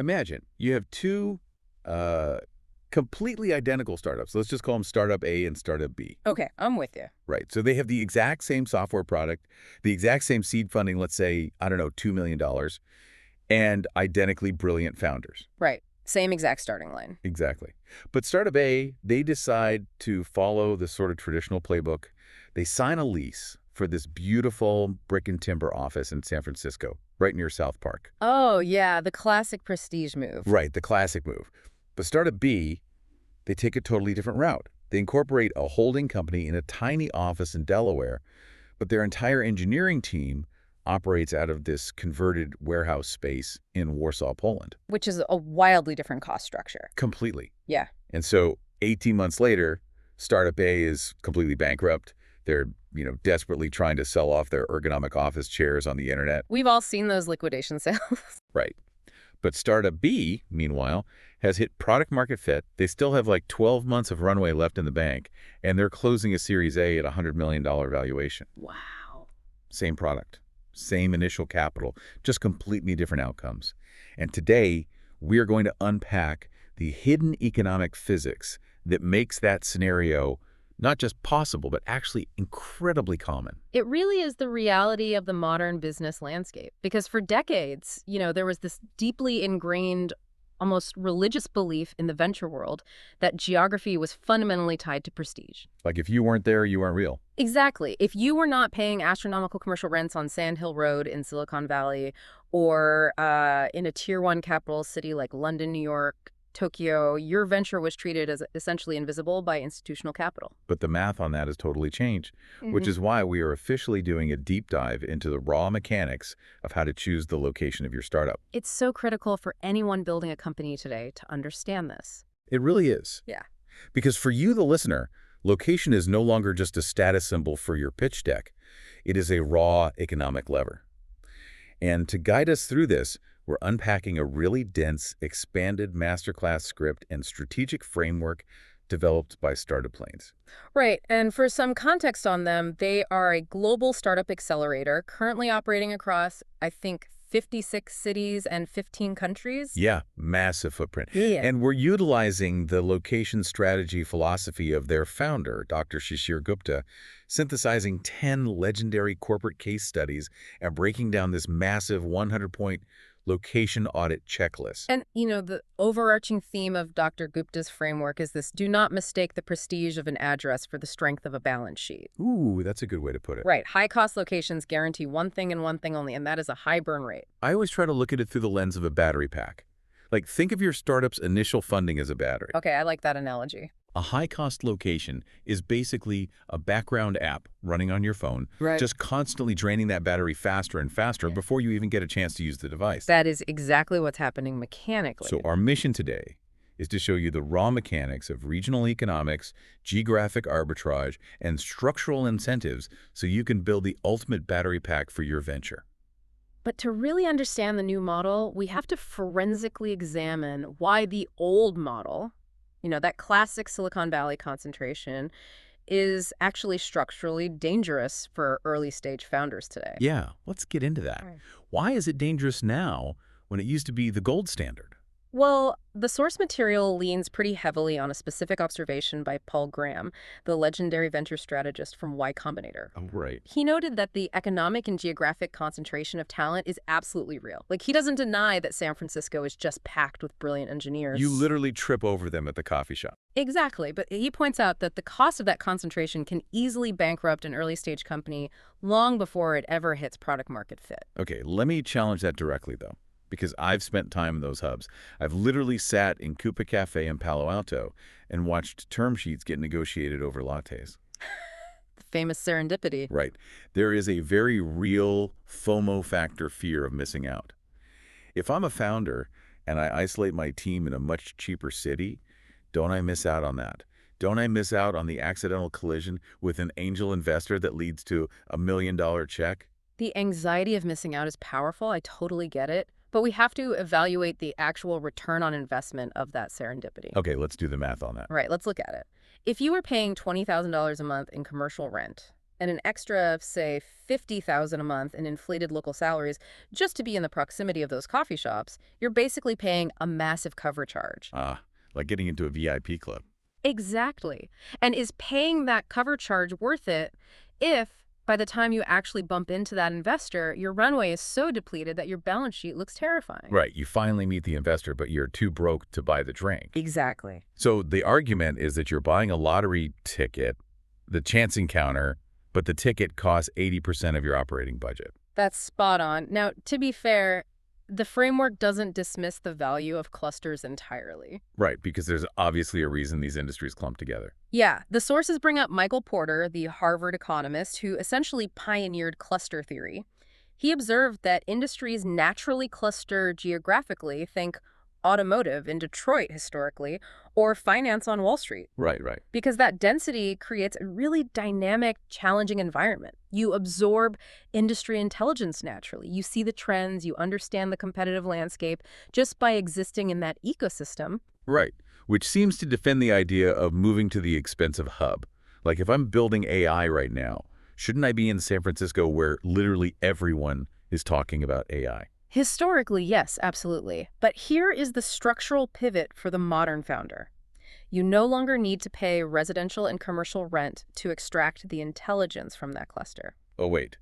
Imagine you have two uh, completely identical startups. Let's just call them Startup A and Startup B. Okay, I'm with you. Right. So they have the exact same software product, the exact same seed funding, let's say, I don't know, $2 million, and identically brilliant founders. Right. Same exact starting line. Exactly. But Startup A, they decide to follow the sort of traditional playbook. They sign a lease for this beautiful brick and timber office in San Francisco, right near South Park. Oh, yeah, the classic prestige move. Right, the classic move. But Startup B, they take a totally different route. They incorporate a holding company in a tiny office in Delaware, but their entire engineering team operates out of this converted warehouse space in Warsaw, Poland. Which is a wildly different cost structure. Completely. Yeah. And so 18 months later, Startup A is completely bankrupt. They're, desperately trying to sell off their ergonomic office chairs on the internet. We've all seen those liquidation sales. Right. But Startup B, meanwhile, has hit product market fit. They still have like 12 months of runway left in the bank, and they're closing a Series A at a $100 million valuation. Wow. Same product, same initial capital, just completely different outcomes. And today, we are going to unpack the hidden economic physics that makes that scenario not just possible, but actually incredibly common. It really is the reality of the modern business landscape. Because for decades, there was this deeply ingrained, almost religious belief in the venture world that geography was fundamentally tied to prestige. Like if you weren't there, you weren't real. Exactly. If you were not paying astronomical commercial rents on Sand Hill Road in Silicon Valley or in a tier 1 capital city like London, New York, Tokyo, your venture was treated as essentially invisible by institutional capital. But the math on that has totally changed, which is why we are officially doing a deep dive into the raw mechanics of how to choose the location of your startup. It's so critical for anyone building a company today to understand this. It really is. Yeah. Because for you, the listener, location is no longer just a status symbol for your pitch deck. It is a raw economic lever. And to guide us through this, we're unpacking a really dense, expanded masterclass script and strategic framework developed by StartupLanes. Right. And for some context on them, they are a global startup accelerator currently operating across, I think, 56 cities and 15 countries. Yeah, massive footprint. Yeah. And we're utilizing the location strategy philosophy of their founder, Dr. Shishir Gupta, synthesizing 10 legendary corporate case studies and breaking down this massive 100-point location audit checklist. And, the overarching theme of Dr. Gupta's framework is this: do not mistake the prestige of an address for the strength of a balance sheet. Ooh, that's a good way to put it. Right. High-cost locations guarantee one thing and one thing only, and that is a high burn rate. I always try to look at it through the lens of a battery pack. Like, think of your startup's initial funding as a battery. Okay, I like that analogy. A high-cost location is basically a background app running on your phone, Right. just constantly draining that battery faster and faster before you even get a chance to use the device. That is exactly what's happening mechanically. So our mission today is to show you the raw mechanics of regional economics, geographic arbitrage, and structural incentives so you can build the ultimate battery pack for your venture. But to really understand the new model, we have to forensically examine why the old model, that classic Silicon Valley concentration, is actually structurally dangerous for early-stage founders today. Yeah, let's get into that. Right. Why is it dangerous now when it used to be the gold standard? Well, the source material leans pretty heavily on a specific observation by Paul Graham, the legendary venture strategist from Y Combinator. Oh, right. He noted that the economic and geographic concentration of talent is absolutely real. Like, he doesn't deny that San Francisco is just packed with brilliant engineers. You literally trip over them at the coffee shop. Exactly, but he points out that the cost of that concentration can easily bankrupt an early-stage company long before it ever hits product market fit. Okay, let me challenge that directly, though, because I've spent time in those hubs. I've literally sat in Coupa Cafe in Palo Alto and watched term sheets get negotiated over lattes. The famous serendipity. Right. There is a very real FOMO factor fear of missing out. If I'm a founder and I isolate my team in a much cheaper city, don't I miss out on that? Don't I miss out on the accidental collision with an angel investor that leads to $1 million check? The anxiety of missing out is powerful. I totally get it. But we have to evaluate the actual return on investment of that serendipity. Okay, let's do the math on that. Right, let's look at it. If you were paying $20,000 a month in commercial rent, and an extra, say, $50,000 a month in inflated local salaries just to be in the proximity of those coffee shops, you're basically paying a massive cover charge. Ah, like getting into a VIP club. Exactly. And is paying that cover charge worth it if, by the time you actually bump into that investor, your runway is so depleted that your balance sheet looks terrifying? Right, you finally meet the investor, but you're too broke to buy the drink. Exactly. So the argument is that you're buying a lottery ticket, the chance encounter, but the ticket costs 80% of your operating budget. That's spot on. Now, to be fair, the framework doesn't dismiss the value of clusters entirely. Right, because there's obviously a reason these industries clump together. Yeah, the sources bring up Michael Porter, the Harvard economist who essentially pioneered cluster theory. He observed that industries naturally cluster geographically, think automotive in Detroit historically, or finance on Wall Street. Right. Because that density creates a really dynamic, challenging environment. You absorb industry intelligence naturally. You see the trends, you understand the competitive landscape just by existing in that ecosystem. Right, which seems to defend the idea of moving to the expensive hub. Like if I'm building AI right now, shouldn't I be in San Francisco where literally everyone is talking about AI? Historically, yes, absolutely. But here is the structural pivot for the modern founder. You no longer need to pay residential and commercial rent to extract the intelligence from that cluster. Oh, wait.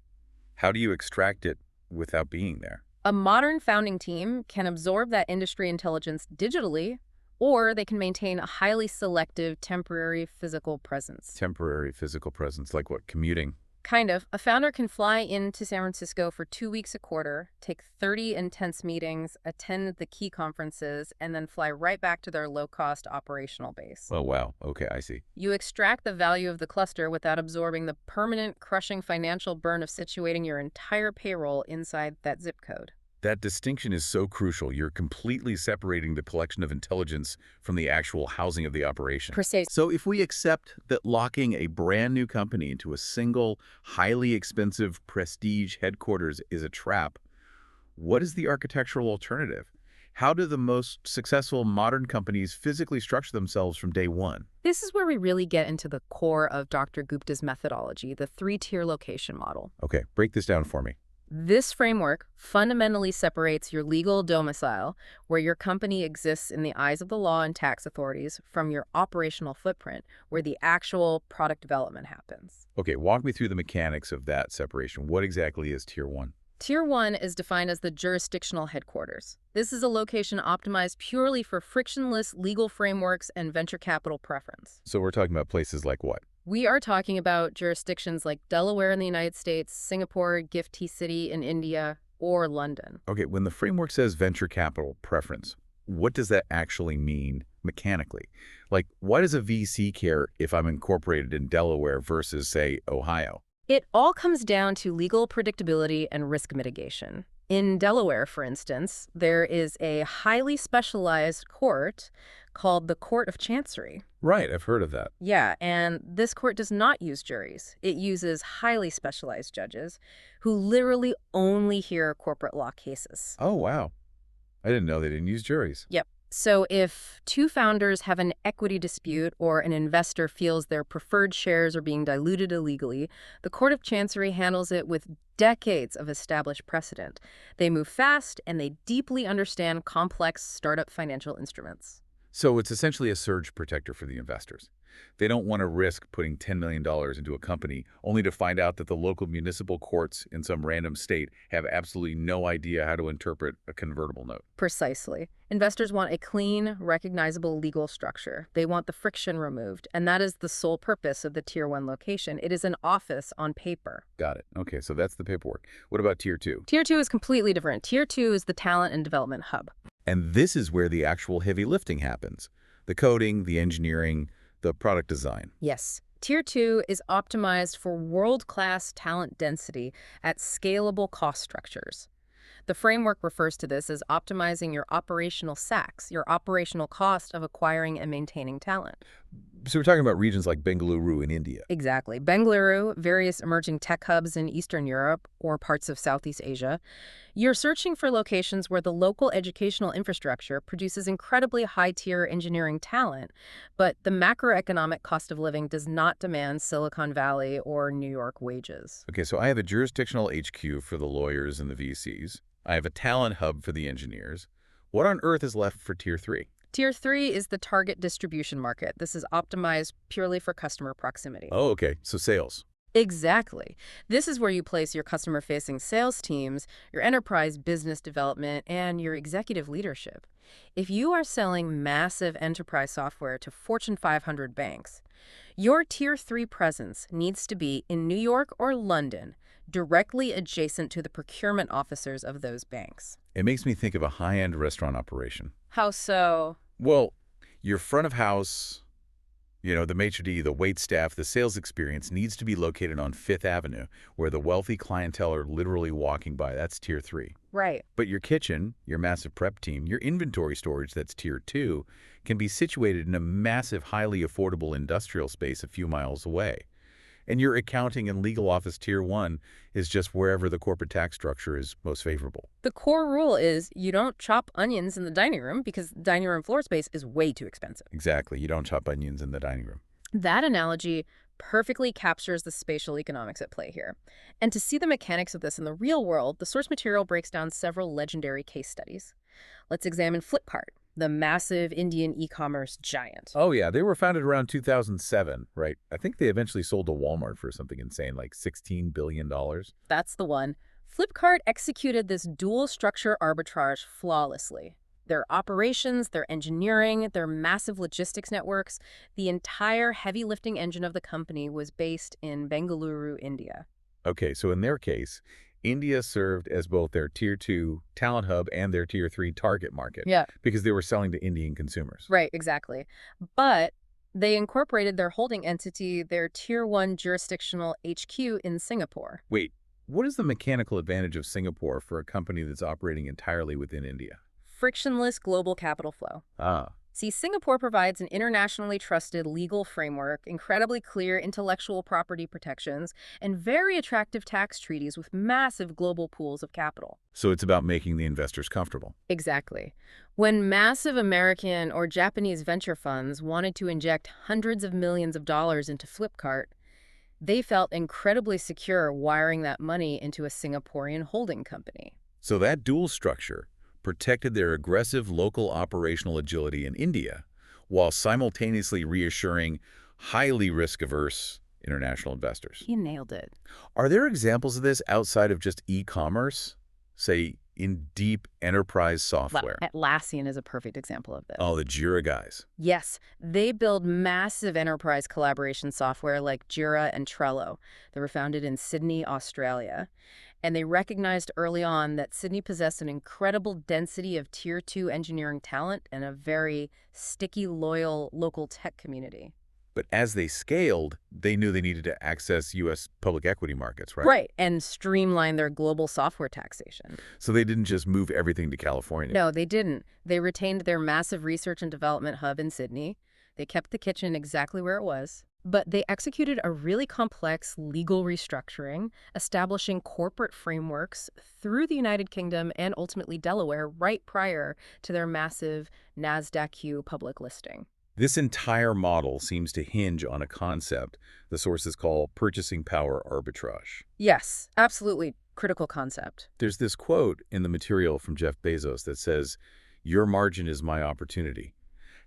How do you extract it without being there? A modern founding team can absorb that industry intelligence digitally, or they can maintain a highly selective temporary physical presence. Temporary physical presence, like what, commuting? Kind of. A founder can fly into San Francisco for 2 weeks a quarter, take 30 intense meetings, attend the key conferences, and then fly right back to their low-cost operational base. Oh, wow. Okay, I see. You extract the value of the cluster without absorbing the permanent, crushing financial burn of situating your entire payroll inside that zip code. That distinction is so crucial. You're completely separating the collection of intelligence from the actual housing of the operation. Precisely. So if we accept that locking a brand new company into a single, highly expensive prestige headquarters is a trap, what is the architectural alternative? How do the most successful modern companies physically structure themselves from day one? This is where we really get into the core of Dr. Gupta's methodology, the three-tier location model. Okay, break this down for me. This framework fundamentally separates your legal domicile, where your company exists in the eyes of the law and tax authorities, from your operational footprint, where the actual product development happens. Okay, walk me through the mechanics of that separation. What exactly is Tier 1? Tier 1 is defined as the jurisdictional headquarters. This is a location optimized purely for frictionless legal frameworks and venture capital preference. So we're talking about places like what? We are talking about jurisdictions like Delaware in the United States, Singapore, Gift City in India, or London. Okay, when the framework says venture capital preference, what does that actually mean mechanically? Like, why does a VC care if I'm incorporated in Delaware versus, say, Ohio? It all comes down to legal predictability and risk mitigation. In Delaware, for instance, there is a highly specialized court called the Court of Chancery. Right, I've heard of that. Yeah, and this court does not use juries. It uses highly specialized judges who literally only hear corporate law cases. Oh, wow. I didn't know they didn't use juries. Yep. So if two founders have an equity dispute or an investor feels their preferred shares are being diluted illegally, the Court of Chancery handles it with decades of established precedent. They move fast and they deeply understand complex startup financial instruments. So it's essentially a surge protector for the investors. They don't want to risk putting $10 million into a company only to find out that the local municipal courts in some random state have absolutely no idea how to interpret a convertible note. Precisely. Investors want a clean, recognizable legal structure. They want the friction removed, and that is the sole purpose of the Tier 1 location. It is an office on paper. Got it. Okay, so that's the paperwork. What about Tier 2? Tier 2 is completely different. Tier 2 is the talent and development hub. And this is where the actual heavy lifting happens. The coding, the engineering, the product design. Yes. Tier 2 is optimized for world-class talent density at scalable cost structures. The framework refers to this as optimizing your operational SACs, your operational cost of acquiring and maintaining talent. So we're talking about regions like Bengaluru in India. Exactly. Bengaluru, various emerging tech hubs in Eastern Europe or parts of Southeast Asia. You're searching for locations where the local educational infrastructure produces incredibly high-tier engineering talent, but the macroeconomic cost of living does not demand Silicon Valley or New York wages. Okay, so I have a jurisdictional HQ for the lawyers and the VCs. I have a talent hub for the engineers. What on earth is left for Tier 3? Tier 3 is the target distribution market. This is optimized purely for customer proximity. Oh, okay, so sales. Exactly. This is where you place your customer-facing sales teams, your enterprise business development, and your executive leadership. If you are selling massive enterprise software to Fortune 500 banks, your Tier 3 presence needs to be in New York or London, directly adjacent to the procurement officers of those banks. It makes me think of a high-end restaurant operation. How so? Well, your front of house, the maitre d', the wait staff, the sales experience needs to be located on Fifth Avenue, where the wealthy clientele are literally walking by. That's Tier 3. Right. But your kitchen, your massive prep team, your inventory storage, that's Tier 2, can be situated in a massive, highly affordable industrial space a few miles away. And your accounting and legal office Tier 1 is just wherever the corporate tax structure is most favorable. The core rule is you don't chop onions in the dining room because dining room floor space is way too expensive. Exactly. You don't chop onions in the dining room. That analogy perfectly captures the spatial economics at play here. And to see the mechanics of this in the real world, the source material breaks down several legendary case studies. Let's examine Flipkart, the massive Indian e-commerce giant. Oh, yeah. They were founded around 2007, right? I think they eventually sold to Walmart for something insane, like $16 billion. That's the one. Flipkart executed this dual structure arbitrage flawlessly. Their operations, their engineering, their massive logistics networks, the entire heavy lifting engine of the company was based in Bengaluru, India. Okay, so in their case, India served as both their Tier 2 talent hub and their Tier 3 target market. Yeah. Because they were selling to Indian consumers. Right, exactly. But they incorporated their holding entity, their Tier 1 jurisdictional HQ in Singapore. Wait, what is the mechanical advantage of Singapore for a company that's operating entirely within India? Frictionless global capital flow. Ah. See, Singapore provides an internationally trusted legal framework, incredibly clear intellectual property protections, and very attractive tax treaties with massive global pools of capital. So it's about making the investors comfortable. Exactly. When massive American or Japanese venture funds wanted to inject hundreds of millions of dollars into Flipkart, they felt incredibly secure wiring that money into a Singaporean holding company. So that dual structure protected their aggressive local operational agility in India, while simultaneously reassuring highly risk-averse international investors. You nailed it. Are there examples of this outside of just e-commerce, say in deep enterprise software? Atlassian is a perfect example of this. Oh, the Jira guys. Yes, they build massive enterprise collaboration software like Jira and Trello. They were founded in Sydney, Australia. And they recognized early on that Sydney possessed an incredible density of Tier 2 engineering talent and a very sticky, loyal local tech community. But as they scaled, they knew they needed to access U.S. public equity markets, right? Right, and streamline their global software taxation. So they didn't just move everything to California. No, they didn't. They retained their massive research and development hub in Sydney. They kept the kitchen exactly where it was. But they executed a really complex legal restructuring, establishing corporate frameworks through the United Kingdom and ultimately Delaware right prior to their massive NASDAQ public listing. This entire model seems to hinge on a concept the sources call purchasing power arbitrage. Yes, absolutely critical concept. There's this quote in the material from Jeff Bezos that says, "Your margin is my opportunity."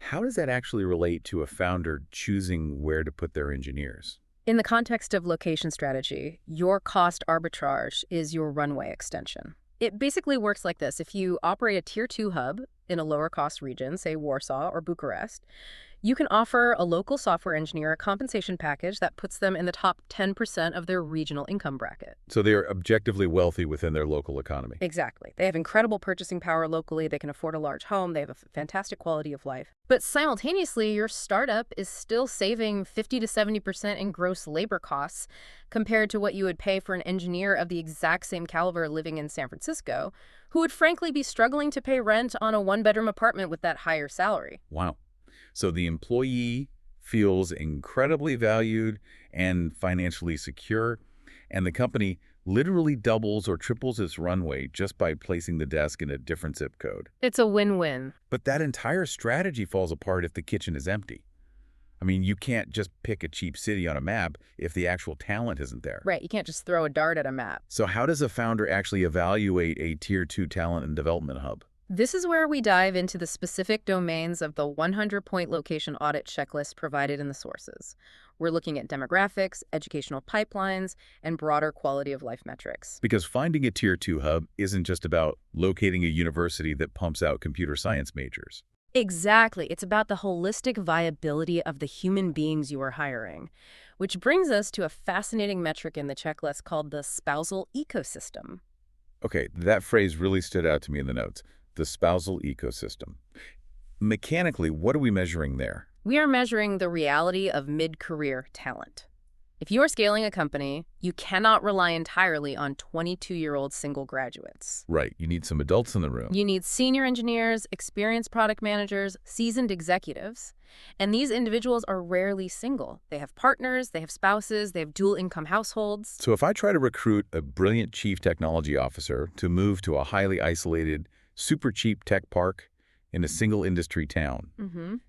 How does that actually relate to a founder choosing where to put their engineers? In the context of location strategy, your cost arbitrage is your runway extension. It basically works like this. If you operate a Tier 2 hub in a lower cost region, say Warsaw or Bucharest, you can offer a local software engineer a compensation package that puts them in the top 10% of their regional income bracket. So they are objectively wealthy within their local economy. Exactly. They have incredible purchasing power locally. They can afford a large home. They have a fantastic quality of life. But simultaneously, your startup is still saving 50 to 70% in gross labor costs compared to what you would pay for an engineer of the exact same caliber living in San Francisco, who would frankly be struggling to pay rent on a one-bedroom apartment with that higher salary. Wow. So the employee feels incredibly valued and financially secure, and the company literally doubles or triples its runway just by placing the desk in a different zip code. It's a win-win. But that entire strategy falls apart if the kitchen is empty. I mean, you can't just pick a cheap city on a map if the actual talent isn't there. Right, you can't just throw a dart at a map. So how does a founder actually evaluate a Tier 2 talent and development hub? This is where we dive into the specific domains of the 100-point location audit checklist provided in the sources. We're looking at demographics, educational pipelines, and broader quality of life metrics. Because finding a Tier 2 hub isn't just about locating a university that pumps out computer science majors. Exactly. It's about the holistic viability of the human beings you are hiring. Which brings us to a fascinating metric in the checklist called the spousal ecosystem. Okay, that phrase really stood out to me in the notes. The spousal ecosystem. Mechanically, what are we measuring there? We are measuring the reality of mid-career talent. If you are scaling a company, you cannot rely entirely on 22-year-old single graduates. Right, you need some adults in the room. You need senior engineers, experienced product managers, seasoned executives. And these individuals are rarely single. They have partners, they have spouses, they have dual-income households. So if I try to recruit a brilliant chief technology officer to move to a highly isolated, super cheap tech park in a single industry town,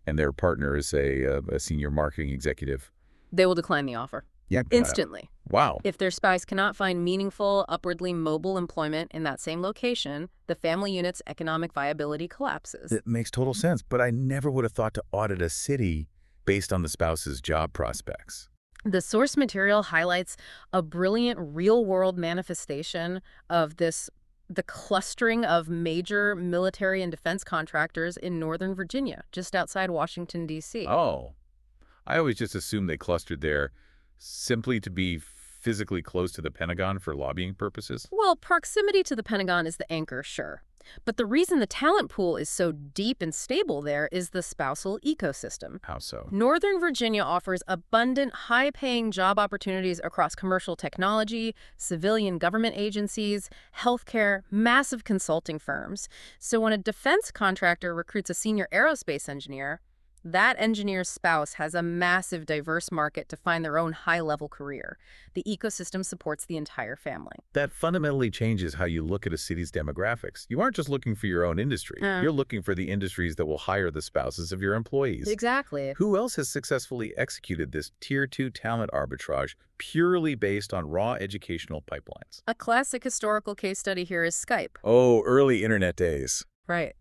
and their partner is, say, a senior marketing executive, they will decline the offer. Yeah. Instantly. Wow. If their spouse cannot find meaningful, upwardly mobile employment in that same location, the family unit's economic viability collapses. It makes total sense, but I never would have thought to audit a city based on the spouse's job prospects. The source material highlights a brilliant real-world manifestation of the clustering of major military and defense contractors in Northern Virginia, just outside Washington, D.C. Oh. I always just assumed they clustered there simply to be physically close to the Pentagon for lobbying purposes. Well, proximity to the Pentagon is the anchor, sure. But the reason the talent pool is so deep and stable there is the spousal ecosystem. How so? Northern Virginia offers abundant, high-paying job opportunities across commercial technology, civilian government agencies, healthcare, massive consulting firms. So when a defense contractor recruits a senior aerospace engineer, that engineer's spouse has a massive, diverse market to find their own high-level career. The ecosystem supports the entire family. That fundamentally changes how you look at a city's demographics. You aren't just looking for your own industry. You're looking for the industries that will hire the spouses of your employees. Exactly. Who else has successfully executed this Tier 2 talent arbitrage purely based on raw educational pipelines? A classic historical case study here is Skype. Oh, early internet days. Right.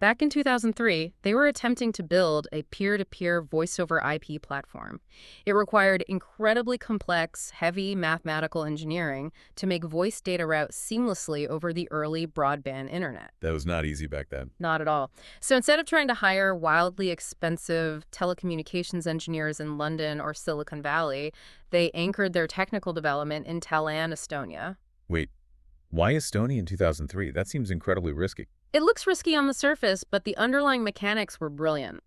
Back in 2003, they were attempting to build a peer-to-peer voice-over IP platform. It required incredibly complex, heavy mathematical engineering to make voice data route seamlessly over the early broadband internet. That was not easy back then. Not at all. So instead of trying to hire wildly expensive telecommunications engineers in London or Silicon Valley, they anchored their technical development in Tallinn, Estonia. Wait, why Estonia in 2003? That seems incredibly risky. It looks risky on the surface, but the underlying mechanics were brilliant.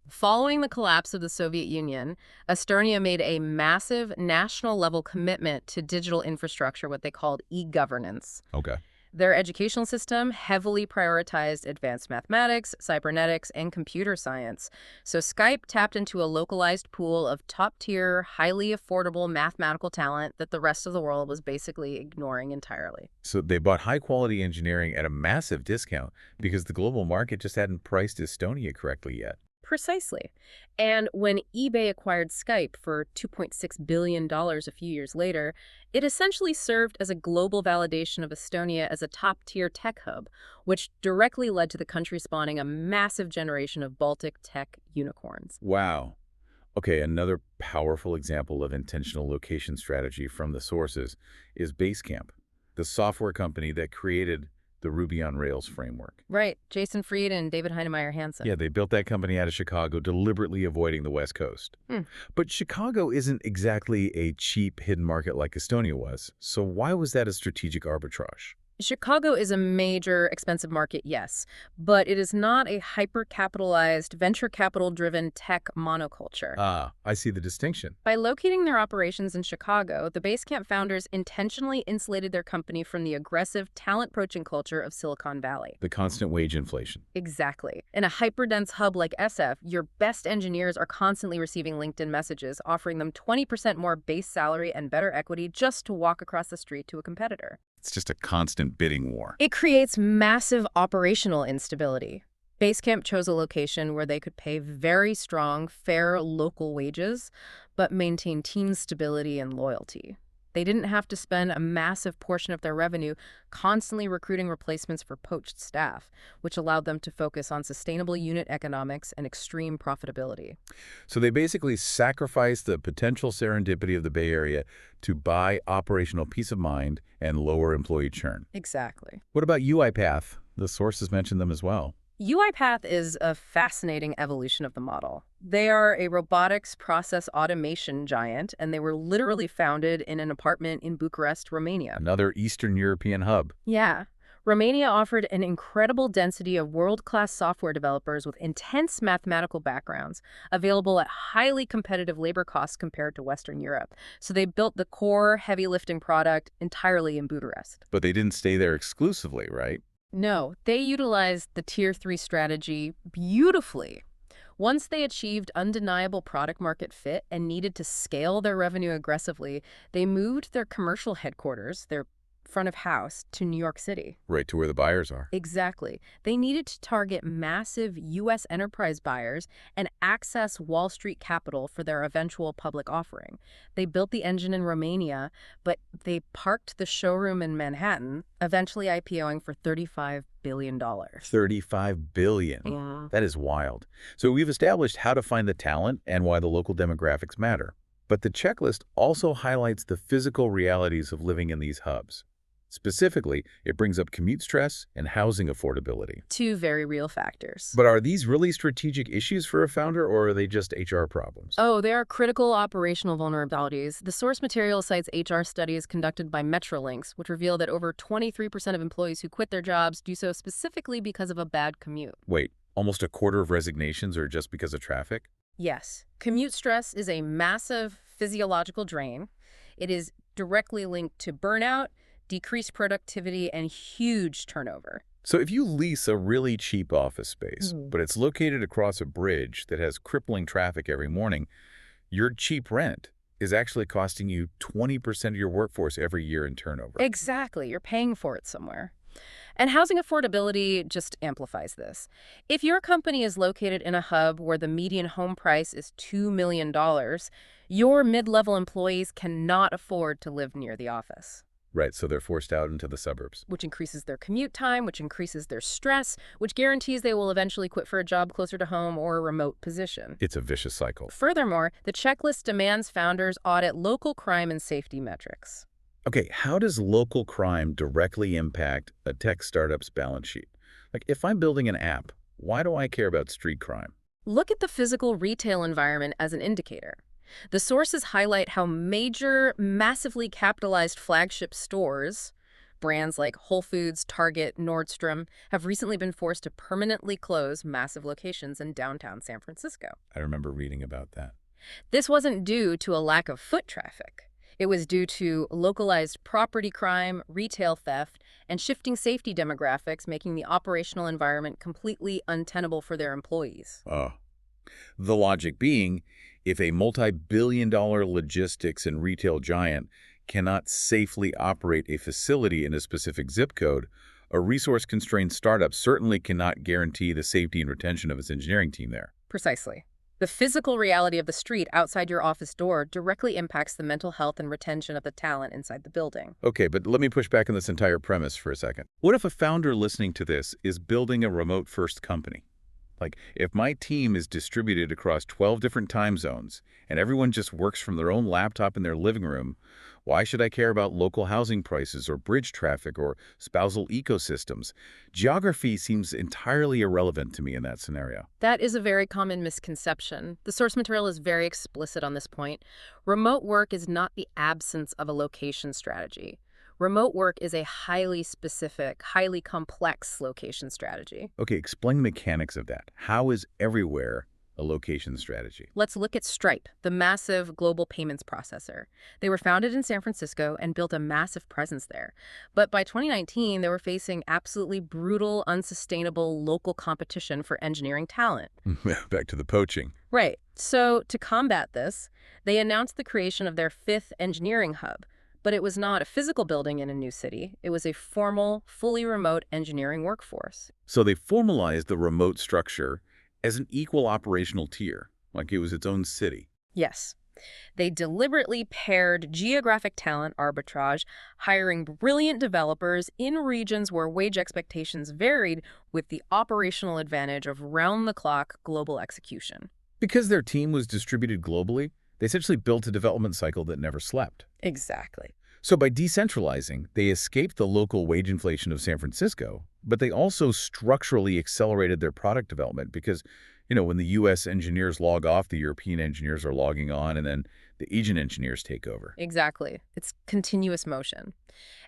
Following the collapse of the Soviet Union, Estonia made a massive national-level commitment to digital infrastructure, what they called e-governance. Okay. Their educational system heavily prioritized advanced mathematics, cybernetics, and computer science. So Skype tapped into a localized pool of top-tier, highly affordable mathematical talent that the rest of the world was basically ignoring entirely. So they bought high-quality engineering at a massive discount because the global market just hadn't priced Estonia correctly yet. Precisely. And when eBay acquired Skype for $2.6 billion a few years later, it essentially served as a global validation of Estonia as a top-tier tech hub, which directly led to the country spawning a massive generation of Baltic tech unicorns. Wow. Okay, another powerful example of intentional location strategy from the sources is Basecamp, the software company that created the Ruby on Rails framework. Right. Jason Fried and David Heinemeier Hansen. Yeah, they built that company out of Chicago, deliberately avoiding the West Coast. But Chicago isn't exactly a cheap hidden market like Estonia was. So why was that a strategic arbitrage? Chicago is a major expensive market, yes, but it is not a hyper-capitalized, venture capital-driven tech monoculture. Ah, I see the distinction. By locating their operations in Chicago, the Basecamp founders intentionally insulated their company from the aggressive, talent-poaching culture of Silicon Valley. The constant wage inflation. Exactly. In a hyperdense hub like SF, your best engineers are constantly receiving LinkedIn messages offering them 20% more base salary and better equity just to walk across the street to a competitor. It's just a constant bidding war. It creates massive operational instability. Basecamp chose a location where they could pay very strong, fair local wages, but maintain team stability and loyalty. They didn't have to spend a massive portion of their revenue constantly recruiting replacements for poached staff, which allowed them to focus on sustainable unit economics and extreme profitability. So they basically sacrificed the potential serendipity of the Bay Area to buy operational peace of mind and lower employee churn. Exactly. What about UiPath? The sources mention them as well. UiPath is a fascinating evolution of the model. They are a robotics process automation giant, and they were literally founded in an apartment in Bucharest, Romania. Another Eastern European hub. Yeah. Romania offered an incredible density of world-class software developers with intense mathematical backgrounds, available at highly competitive labor costs compared to Western Europe. So they built the core heavy-lifting product entirely in Bucharest. But they didn't stay there exclusively, right? No, they utilized the Tier 3 strategy beautifully. Once they achieved undeniable product-market fit and needed to scale their revenue aggressively, they moved their commercial headquarters, their front of house, to New York City. Right to where the buyers are. Exactly. They needed to target massive U.S. enterprise buyers and access Wall Street capital for their eventual public offering. They built the engine in Romania, but they parked the showroom in Manhattan, eventually IPOing for $35 billion. $35 billion. Yeah. That is wild. So we've established how to find the talent and why the local demographics matter. But the checklist also highlights the physical realities of living in these hubs. Specifically, it brings up commute stress and housing affordability. Two very real factors. But are these really strategic issues for a founder, or are they just HR problems? Oh, they are critical operational vulnerabilities. The source material cites HR studies conducted by Metrolinx, which reveal that over 23% of employees who quit their jobs do so specifically because of a bad commute. Wait, almost a quarter of resignations are just because of traffic? Yes. Commute stress is a massive physiological drain. It is directly linked to burnout, decreased productivity, and huge turnover. So if you lease a really cheap office space, but it's located across a bridge that has crippling traffic every morning, your cheap rent is actually costing you 20% of your workforce every year in turnover. Exactly. You're paying for it somewhere. And housing affordability just amplifies this. If your company is located in a hub where the median home price is $2 million, your mid-level employees cannot afford to live near the office. Right, so they're forced out into the suburbs. Which increases their commute time, which increases their stress, which guarantees they will eventually quit for a job closer to home or a remote position. It's a vicious cycle. Furthermore, the checklist demands founders audit local crime and safety metrics. Okay, how does local crime directly impact a tech startup's balance sheet? Like, if I'm building an app, why do I care about street crime? Look at the physical retail environment as an indicator. The sources highlight how major, massively capitalized flagship stores, brands like Whole Foods, Target, Nordstrom, have recently been forced to permanently close massive locations in downtown San Francisco. I remember reading about that. This wasn't due to a lack of foot traffic. It was due to localized property crime, retail theft, and shifting safety demographics, making the operational environment completely untenable for their employees. The logic being, if a multi-billion-dollar logistics and retail giant cannot safely operate a facility in a specific zip code, a resource-constrained startup certainly cannot guarantee the safety and retention of its engineering team there. Precisely. The physical reality of the street outside your office door directly impacts the mental health and retention of the talent inside the building. Okay, but let me push back on this entire premise for a second. What if a founder listening to this is building a remote-first company? Like, if my team is distributed across 12 different time zones and everyone just works from their own laptop in their living room, why should I care about local housing prices or bridge traffic or spousal ecosystems? Geography seems entirely irrelevant to me in that scenario. That is a very common misconception. The source material is very explicit on this point. Remote work is not the absence of a location strategy. Remote work is a highly specific, highly complex location strategy. Okay, explain the mechanics of that. How is everywhere a location strategy? Let's look at Stripe, the massive global payments processor. They were founded in San Francisco and built a massive presence there. But by 2019, they were facing absolutely brutal, unsustainable local competition for engineering talent. Back to the poaching. Right. So to combat this, they announced the creation of their fifth engineering hub. But it was not a physical building in a new city. It was a formal, fully remote engineering workforce. So they formalized the remote structure as an equal operational tier, like it was its own city. Yes. They deliberately paired geographic talent arbitrage, hiring brilliant developers in regions where wage expectations varied, with the operational advantage of round-the-clock global execution. Because their team was distributed globally, they essentially built a development cycle that never slept. Exactly. So by decentralizing, they escaped the local wage inflation of San Francisco, but they also structurally accelerated their product development because, when the U.S. engineers log off, the European engineers are logging on, and then the Asian engineers take over. Exactly. It's continuous motion.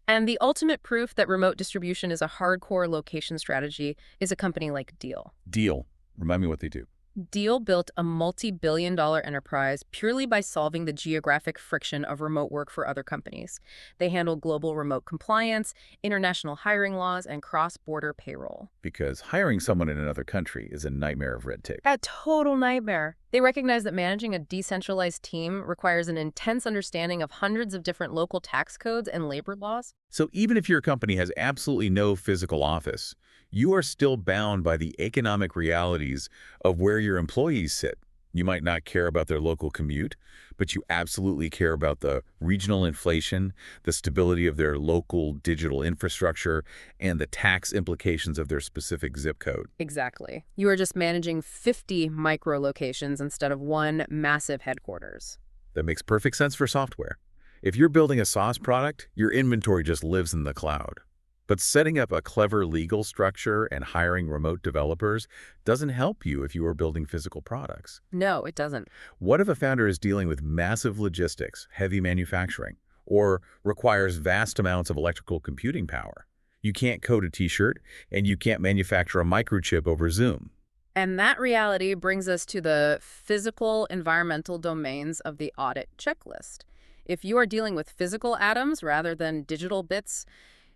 And the ultimate proof that remote distribution is a hardcore location strategy is a company like Deal. Deal. Remind me what they do. Deal built a multi-billion-dollar enterprise purely by solving the geographic friction of remote work for other companies. They handle global remote compliance, international hiring laws, and cross-border payroll. Because hiring someone in another country is a nightmare of red tape. A total nightmare. They recognize that managing a decentralized team requires an intense understanding of hundreds of different local tax codes and labor laws. So even if your company has absolutely no physical office, you are still bound by the economic realities of where your employees sit. You might not care about their local commute, but you absolutely care about the regional inflation, the stability of their local digital infrastructure, and the tax implications of their specific zip code. Exactly. You are just managing 50 micro-locations instead of one massive headquarters. That makes perfect sense for software. If you're building a SaaS product, your inventory just lives in the cloud. But setting up a clever legal structure and hiring remote developers doesn't help you if you are building physical products. No, it doesn't. What if a founder is dealing with massive logistics, heavy manufacturing, or requires vast amounts of electrical computing power? You can't code a t-shirt, and you can't manufacture a microchip over Zoom. And that reality brings us to the physical environmental domains of the audit checklist. If you are dealing with physical atoms rather than digital bits,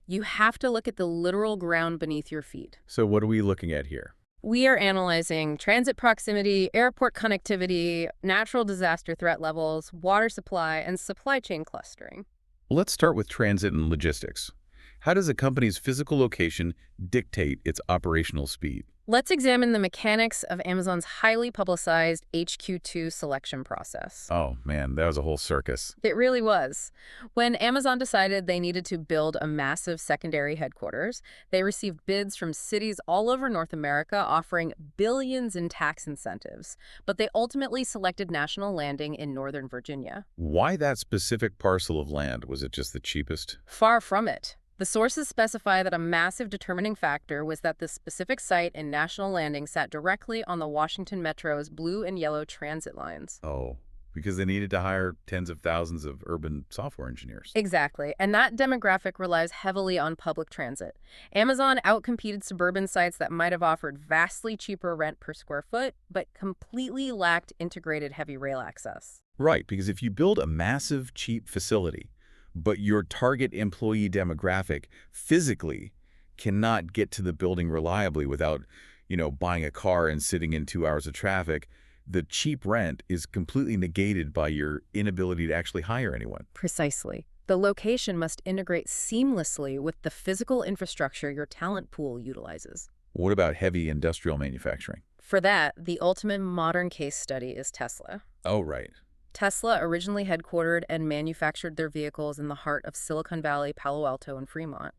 you have to look at the literal ground beneath your feet. So what are we looking at here? We are analyzing transit proximity, airport connectivity, natural disaster threat levels, water supply, and supply chain clustering. Let's start with transit and logistics. How does a company's physical location dictate its operational speed? Let's examine the mechanics of Amazon's highly publicized HQ2 selection process. Oh man, that was a whole circus. It really was. When Amazon decided they needed to build a massive secondary headquarters, they received bids from cities all over North America offering billions in tax incentives, but they ultimately selected National Landing in Northern Virginia. Why that specific parcel of land? Was it just the cheapest? Far from it. The sources specify that a massive determining factor was that the specific site in National Landing sat directly on the Washington Metro's blue and yellow transit lines. Oh, because they needed to hire tens of thousands of urban software engineers. Exactly, and that demographic relies heavily on public transit. Amazon outcompeted suburban sites that might have offered vastly cheaper rent per square foot, but completely lacked integrated heavy rail access. Right, because if you build a massive, cheap facility, but your target employee demographic physically cannot get to the building reliably without, buying a car and sitting in 2 hours of traffic, the cheap rent is completely negated by your inability to actually hire anyone. Precisely. The location must integrate seamlessly with the physical infrastructure your talent pool utilizes. What about heavy industrial manufacturing? For that, the ultimate modern case study is Tesla. Oh, right. Tesla originally headquartered and manufactured their vehicles in the heart of Silicon Valley, Palo Alto, and Fremont.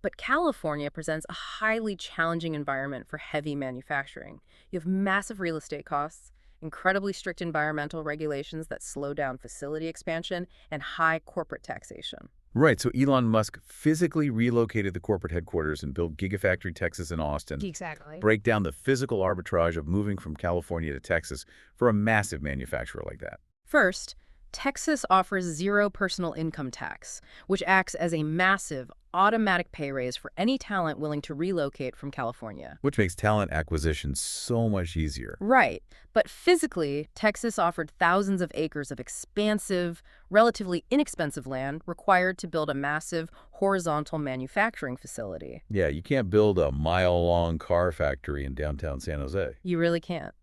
But California presents a highly challenging environment for heavy manufacturing. You have massive real estate costs, incredibly strict environmental regulations that slow down facility expansion, and high corporate taxation. Right, so Elon Musk physically relocated the corporate headquarters and built Gigafactory Texas in Austin. Exactly. Break down the physical arbitrage of moving from California to Texas for a massive manufacturer like that. First, Texas offers zero personal income tax, which acts as a massive, automatic pay raise for any talent willing to relocate from California. Which makes talent acquisition so much easier. Right. But physically, Texas offered thousands of acres of expansive, relatively inexpensive land required to build a massive, horizontal manufacturing facility. Yeah, you can't build a mile-long car factory in downtown San Jose. You really can't.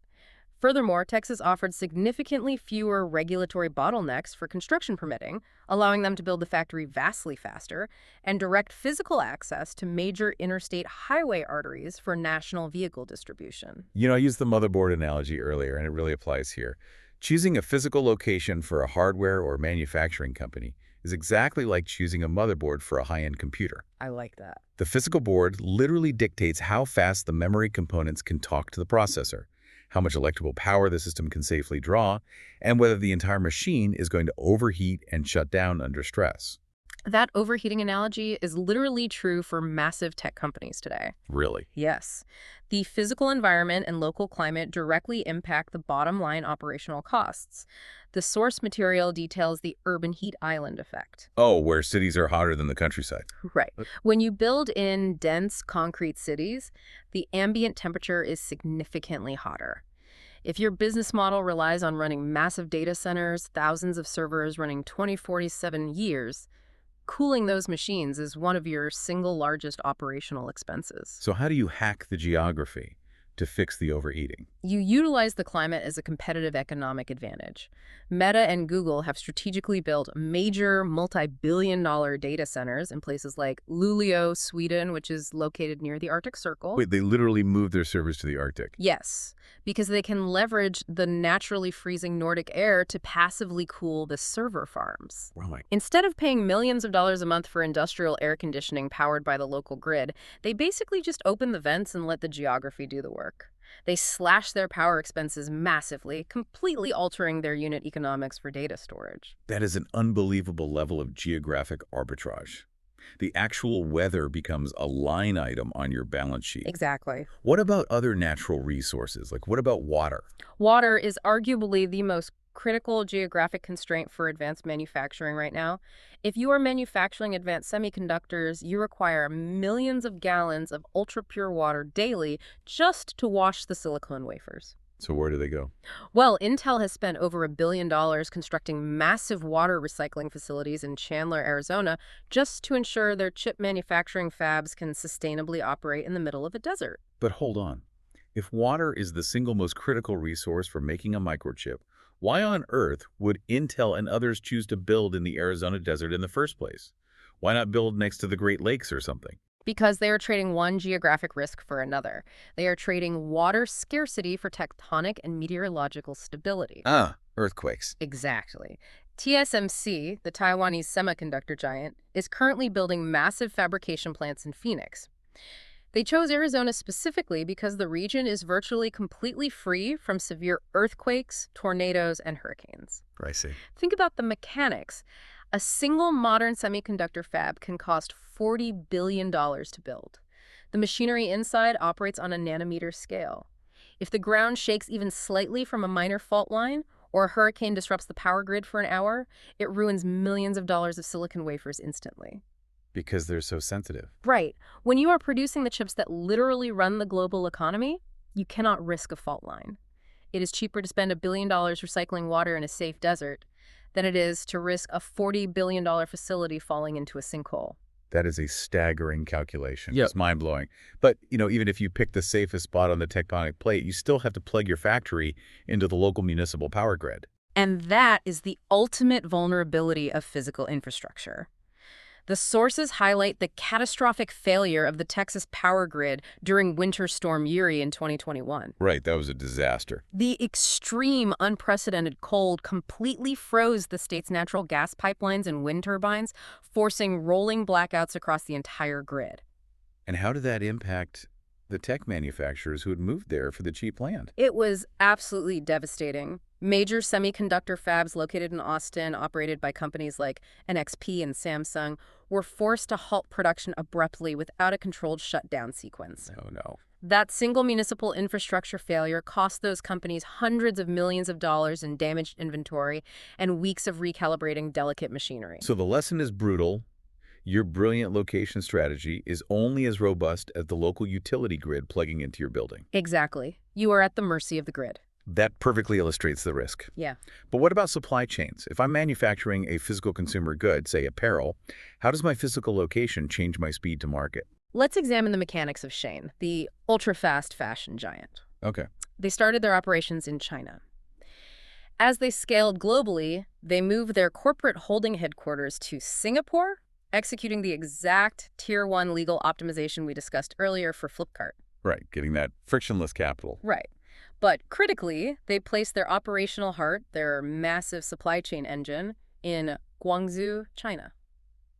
Furthermore, Texas offered significantly fewer regulatory bottlenecks for construction permitting, allowing them to build the factory vastly faster, and direct physical access to major interstate highway arteries for national vehicle distribution. I used the motherboard analogy earlier, and it really applies here. Choosing a physical location for a hardware or manufacturing company is exactly like choosing a motherboard for a high-end computer. I like that. The physical board literally dictates how fast the memory components can talk to the processor, how much electrical power the system can safely draw, and whether the entire machine is going to overheat and shut down under stress. That overheating analogy is literally true for massive tech companies today. Really? Yes. The physical environment and local climate directly impact the bottom line operational costs. The source material details the urban heat island effect. Oh, where cities are hotter than the countryside. Right. When you build in dense concrete cities, the ambient temperature is significantly hotter. If your business model relies on running massive data centers, thousands of servers running 20-47 years, cooling those machines is one of your single largest operational expenses. So how do you hack the geography to fix the overheating? You utilize the climate as a competitive economic advantage. Meta and Google have strategically built major multi-billion-dollar data centers in places like Luleå, Sweden, which is located near the Arctic Circle. Wait, they literally moved their servers to the Arctic? Yes, because they can leverage the naturally freezing Nordic air to passively cool the server farms. Oh my. Instead of paying millions of dollars a month for industrial air conditioning powered by the local grid, they basically just open the vents and let the geography do the work. They slash their power expenses massively, completely altering their unit economics for data storage. That is an unbelievable level of geographic arbitrage. The actual weather becomes a line item on your balance sheet. Exactly. What about other natural resources? Like, what about water? Water is arguably the most critical geographic constraint for advanced manufacturing right now. If you are manufacturing advanced semiconductors, you require millions of gallons of ultra-pure water daily just to wash the silicon wafers. So where do they go? Well, Intel has spent over $1 billion constructing massive water recycling facilities in Chandler, Arizona, just to ensure their chip manufacturing fabs can sustainably operate in the middle of a desert. But hold on. If water is the single most critical resource for making a microchip, why on earth would Intel and others choose to build in the Arizona desert in the first place? Why not build next to the Great Lakes or something? Because they are trading one geographic risk for another. They are trading water scarcity for tectonic and meteorological stability. Earthquakes. Exactly. TSMC, the Taiwanese semiconductor giant, is currently building massive fabrication plants in Phoenix. They chose Arizona specifically because the region is virtually completely free from severe earthquakes, tornadoes, and hurricanes. I see. Think about the mechanics. A single modern semiconductor fab can cost $40 billion to build. The machinery inside operates on a nanometer scale. If the ground shakes even slightly from a minor fault line, or a hurricane disrupts the power grid for an hour, it ruins millions of dollars of silicon wafers instantly. Because they're so sensitive. Right. When you are producing the chips that literally run the global economy, you cannot risk a fault line. It is cheaper to spend $1 billion recycling water in a safe desert than it is to risk a $40 billion facility falling into a sinkhole. That is a staggering calculation. Yep. It's mind-blowing. But, even if you pick the safest spot on the tectonic plate, you still have to plug your factory into the local municipal power grid. And that is the ultimate vulnerability of physical infrastructure. The sources highlight the catastrophic failure of the Texas power grid during Winter Storm Uri in 2021. Right, that was a disaster. The extreme, unprecedented cold completely froze the state's natural gas pipelines and wind turbines, forcing rolling blackouts across the entire grid. And how did that impact the tech manufacturers who had moved there for the cheap land? It was absolutely devastating. Major semiconductor fabs located in Austin, operated by companies like NXP and Samsung, were forced to halt production abruptly without a controlled shutdown sequence. Oh, no. That single municipal infrastructure failure cost those companies hundreds of millions of dollars in damaged inventory and weeks of recalibrating delicate machinery. So the lesson is brutal. Your brilliant location strategy is only as robust as the local utility grid plugging into your building. Exactly. You are at the mercy of the grid. That perfectly illustrates the risk. Yeah. But what about supply chains? If I'm manufacturing a physical consumer good, say apparel, how does my physical location change my speed to market? Let's examine the mechanics of Shein, the ultra-fast fashion giant. Okay. They started their operations in China. As they scaled globally, they moved their corporate holding headquarters to Singapore, executing the exact Tier 1 legal optimization we discussed earlier for Flipkart. Right, getting that frictionless capital. Right. But critically, they placed their operational heart, their massive supply chain engine, in Guangzhou, China.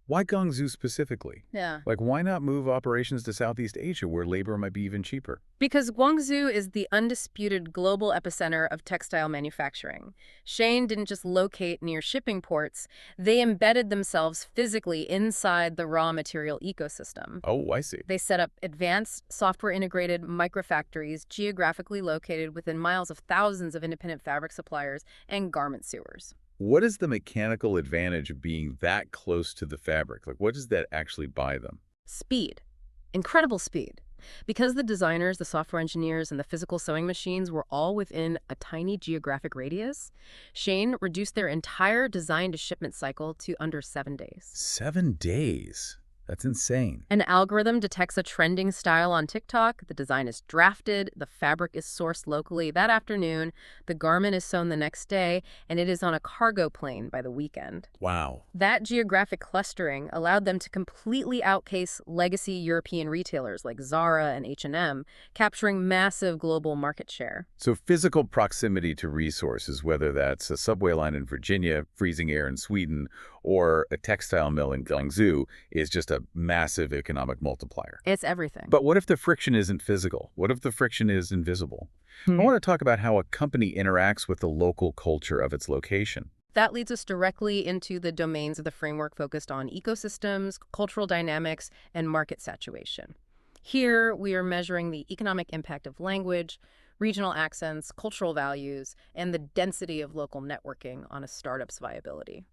Why Guangzhou specifically? Yeah. Like, why not move operations to Southeast Asia where labor might be even cheaper? Because Guangzhou is the undisputed global epicenter of textile manufacturing. Shein didn't just locate near shipping ports, they embedded themselves physically inside the raw material ecosystem. Oh, I see. They set up advanced, software-integrated microfactories geographically located within miles of thousands of independent fabric suppliers and garment sewers. What is the mechanical advantage of being that close to the fabric? Like, what does that actually buy them? Speed. Incredible speed. Because the designers, the software engineers, and the physical sewing machines were all within a tiny geographic radius, Shein reduced their entire design-to-shipment cycle to under 7 days. 7 days? That's insane. An algorithm detects a trending style on TikTok, the design is drafted, the fabric is sourced locally that afternoon, the garment is sewn the next day, and it is on a cargo plane by the weekend. Wow. That geographic clustering allowed them to completely outpace legacy European retailers like Zara and H&M, capturing massive global market share. So physical proximity to resources, whether that's a subway line in Virginia, freezing air in Sweden, or a textile mill in Guangzhou, is just a massive economic multiplier. It's everything. But what if the friction isn't physical? What if the friction is invisible? I want to talk about how a company interacts with the local culture of its location. That leads us directly into the domains of the framework focused on ecosystems, cultural dynamics, and market saturation. Here, we are measuring the economic impact of language, regional accents, cultural values, and the density of local networking on a startup's viability.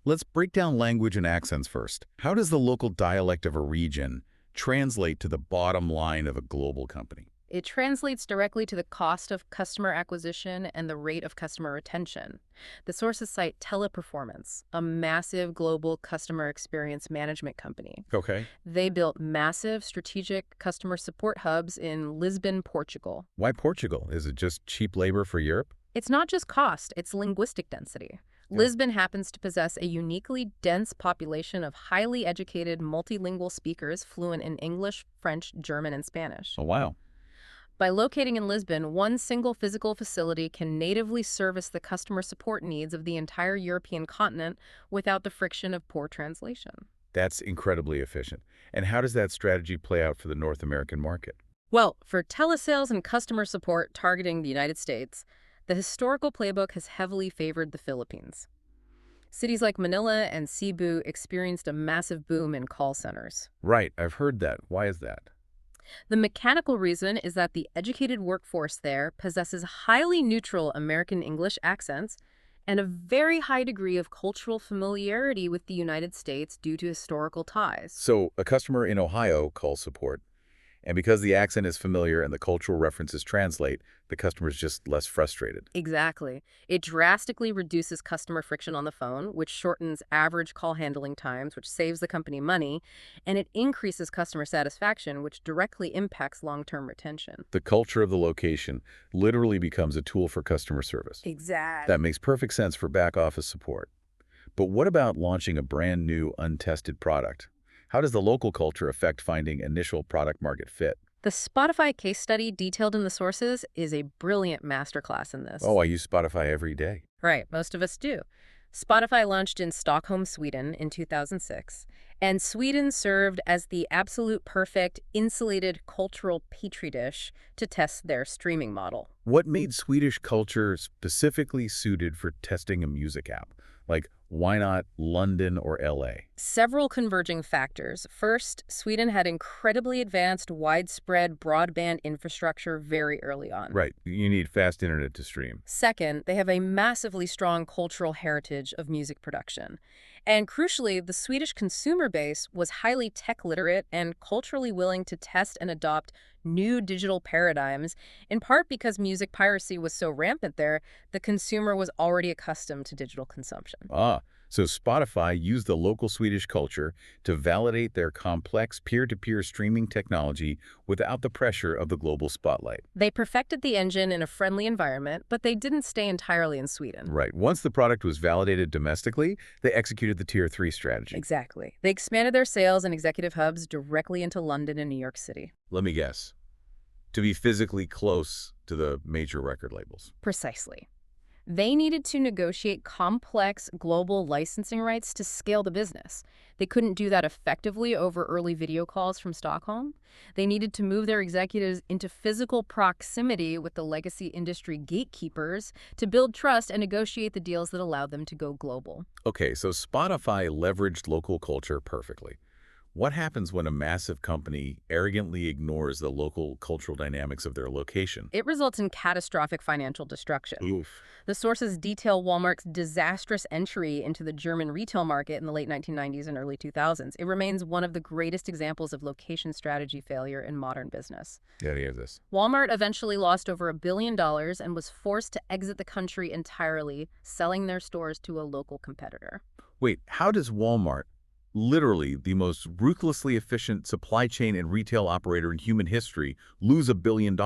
Let's break down language and accents first. How does the local dialect of a region translate to the bottom line of a global company? It translates directly to the cost of customer acquisition and the rate of customer retention. The sources cite Teleperformance, a massive global customer experience management company. Okay. They built massive strategic customer support hubs in Lisbon, Portugal. Why Portugal? Is it just cheap labor for Europe? It's not just cost, it's linguistic density. Yeah. Lisbon happens to possess a uniquely dense population of highly educated multilingual speakers fluent in English, French, German, and Spanish. Oh, wow. By locating in Lisbon, one single physical facility can natively service the customer support needs of the entire European continent without the friction of poor translation. That's incredibly efficient. And how does that strategy play out for the North American market? Well, for telesales and customer support targeting the United States, the historical playbook has heavily favored the Philippines. Cities like Manila and Cebu experienced a massive boom in call centers. Right, I've heard that. Why is that? The mechanical reason is that the educated workforce there possesses highly neutral American English accents and a very high degree of cultural familiarity with the United States due to historical ties. So a customer in Ohio calls support, and because the accent is familiar and the cultural references translate, the customer is just less frustrated. Exactly. It drastically reduces customer friction on the phone, which shortens average call handling times, which saves the company money, and it increases customer satisfaction, which directly impacts long-term retention. The culture of the location literally becomes a tool for customer service. Exactly. That makes perfect sense for back-office support. But what about launching a brand new, untested product? How does the local culture affect finding initial product-market fit? The Spotify case study detailed in the sources is a brilliant masterclass in this. Oh, I use Spotify every day. Right, most of us do. Spotify launched in Stockholm, Sweden in 2006, and Sweden served as the absolute perfect insulated cultural petri dish to test their streaming model. What made Swedish culture specifically suited for testing a music app? Like, Why not London or LA? Several converging factors. First, Sweden had incredibly advanced, widespread broadband infrastructure very early on. Right, you need fast internet to stream. Second, they have a massively strong cultural heritage of music production. And crucially, the Swedish consumer base was highly tech literate and culturally willing to test and adopt new digital paradigms, in part because music piracy was so rampant there, the consumer was already accustomed to digital consumption. Ah, so Spotify used the local Swedish culture to validate their complex peer-to-peer streaming technology without the pressure of the global spotlight. They perfected the engine in a friendly environment, but they didn't stay entirely in Sweden. Right. Once the product was validated domestically, they executed the Tier 3 strategy. Exactly. They expanded their sales and executive hubs directly into London and New York City. Let me guess. To be physically close to the major record labels. Precisely. They needed to negotiate complex global licensing rights to scale the business. They couldn't do that effectively over early video calls from Stockholm. They needed to move their executives into physical proximity with the legacy industry gatekeepers to build trust and negotiate the deals that allowed them to go global. Okay, so Spotify leveraged local culture perfectly. What happens when a massive company arrogantly ignores the local cultural dynamics of their location? It results in catastrophic financial destruction. Oof. The sources detail Walmart's disastrous entry into the German retail market in the late 1990s and early 2000s. It remains one of the greatest examples of location strategy failure in modern business. Yeah, hear this. Walmart eventually lost over $1 billion and was forced to exit the country entirely, selling their stores to a local competitor. Wait, how does Walmart, literally the most ruthlessly efficient supply chain and retail operator in human history, lose $1 billion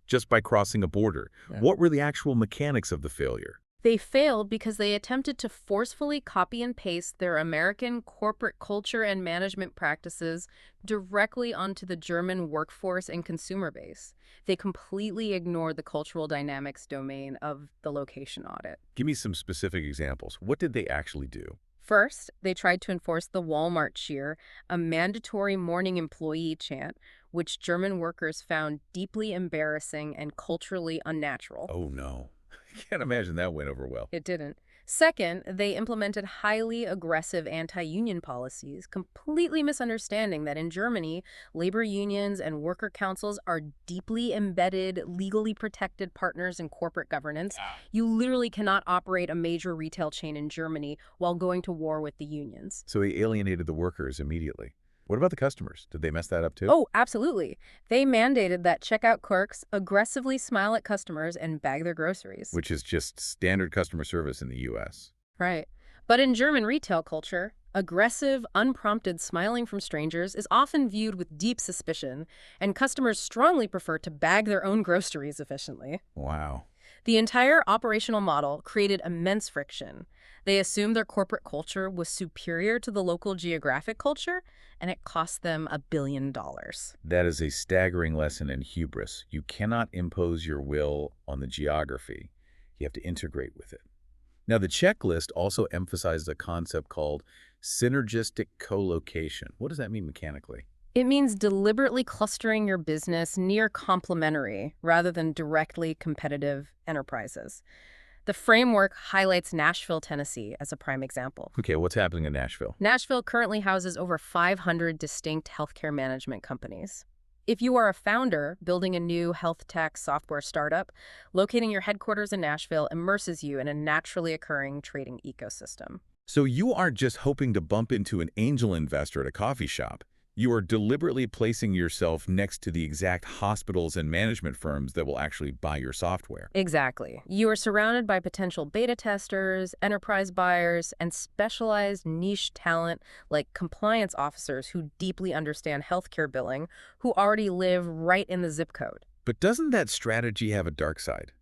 just by crossing a border? Yeah. What were the actual mechanics of the failure? They failed because they attempted to forcefully copy and paste their American corporate culture and management practices directly onto the German workforce and consumer base. They completely ignored the cultural dynamics domain of the location audit. Give me some specific examples. What did they actually do? First, they tried to enforce the Walmart cheer, a mandatory morning employee chant, which German workers found deeply embarrassing and culturally unnatural. Oh, no. I can't imagine that went over well. It didn't. Second, they implemented highly aggressive anti-union policies, completely misunderstanding that in Germany, labor unions and worker councils are deeply embedded, legally protected partners in corporate governance. You literally cannot operate a major retail chain in Germany while going to war with the unions. So they alienated the workers immediately. What about the customers? Did they mess that up too? Oh, absolutely. They mandated that checkout clerks aggressively smile at customers and bag their groceries. Which is just standard customer service in the U.S. Right. But in German retail culture, aggressive, unprompted smiling from strangers is often viewed with deep suspicion, and customers strongly prefer to bag their own groceries efficiently. Wow. The entire operational model created immense friction. They assumed their corporate culture was superior to the local geographic culture, and it cost them $1 billion. That is a staggering lesson in hubris. You cannot impose your will on the geography. You have to integrate with it. Now, the checklist also emphasized a concept called synergistic co-location. What does that mean mechanically? It means deliberately clustering your business near complementary rather than directly competitive enterprises. The framework highlights Nashville, Tennessee as a prime example. Okay, what's happening in Nashville? Nashville currently houses over 500 distinct healthcare management companies. If you are a founder building a new health tech software startup, locating your headquarters in Nashville immerses you in a naturally occurring trading ecosystem. So you aren't just hoping to bump into an angel investor at a coffee shop. You are deliberately placing yourself next to the exact hospitals and management firms that will actually buy your software. Exactly. You are surrounded by potential beta testers, enterprise buyers, and specialized niche talent like compliance officers who deeply understand healthcare billing, who already live right in the zip code. But doesn't that strategy have a dark side?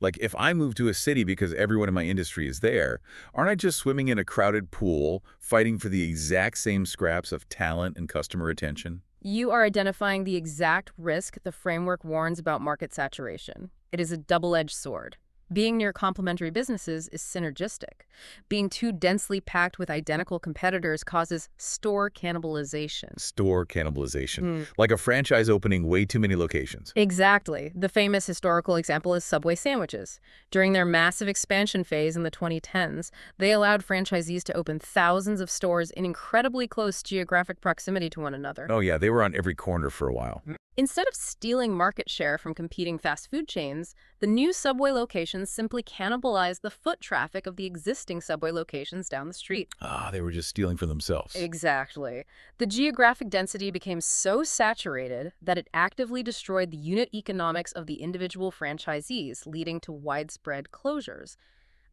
Like, if I move to a city because everyone in my industry is there, aren't I just swimming in a crowded pool, fighting for the exact same scraps of talent and customer attention? You are identifying the exact risk the framework warns about market saturation. It is a double-edged sword. Being near complementary businesses is synergistic. Being too densely packed with identical competitors causes store cannibalization. Store cannibalization. Like a franchise opening way too many locations. Exactly. The famous historical example is Subway sandwiches. During their massive expansion phase in the 2010s, they allowed franchisees to open thousands of stores in incredibly close geographic proximity to one another. Oh yeah, they were on every corner for a while. Instead of stealing market share from competing fast food chains, the new Subway locations simply cannibalized the foot traffic of the existing Subway locations down the street. Ah, they were just stealing for themselves. Exactly. The geographic density became so saturated that it actively destroyed the unit economics of the individual franchisees, leading to widespread closures.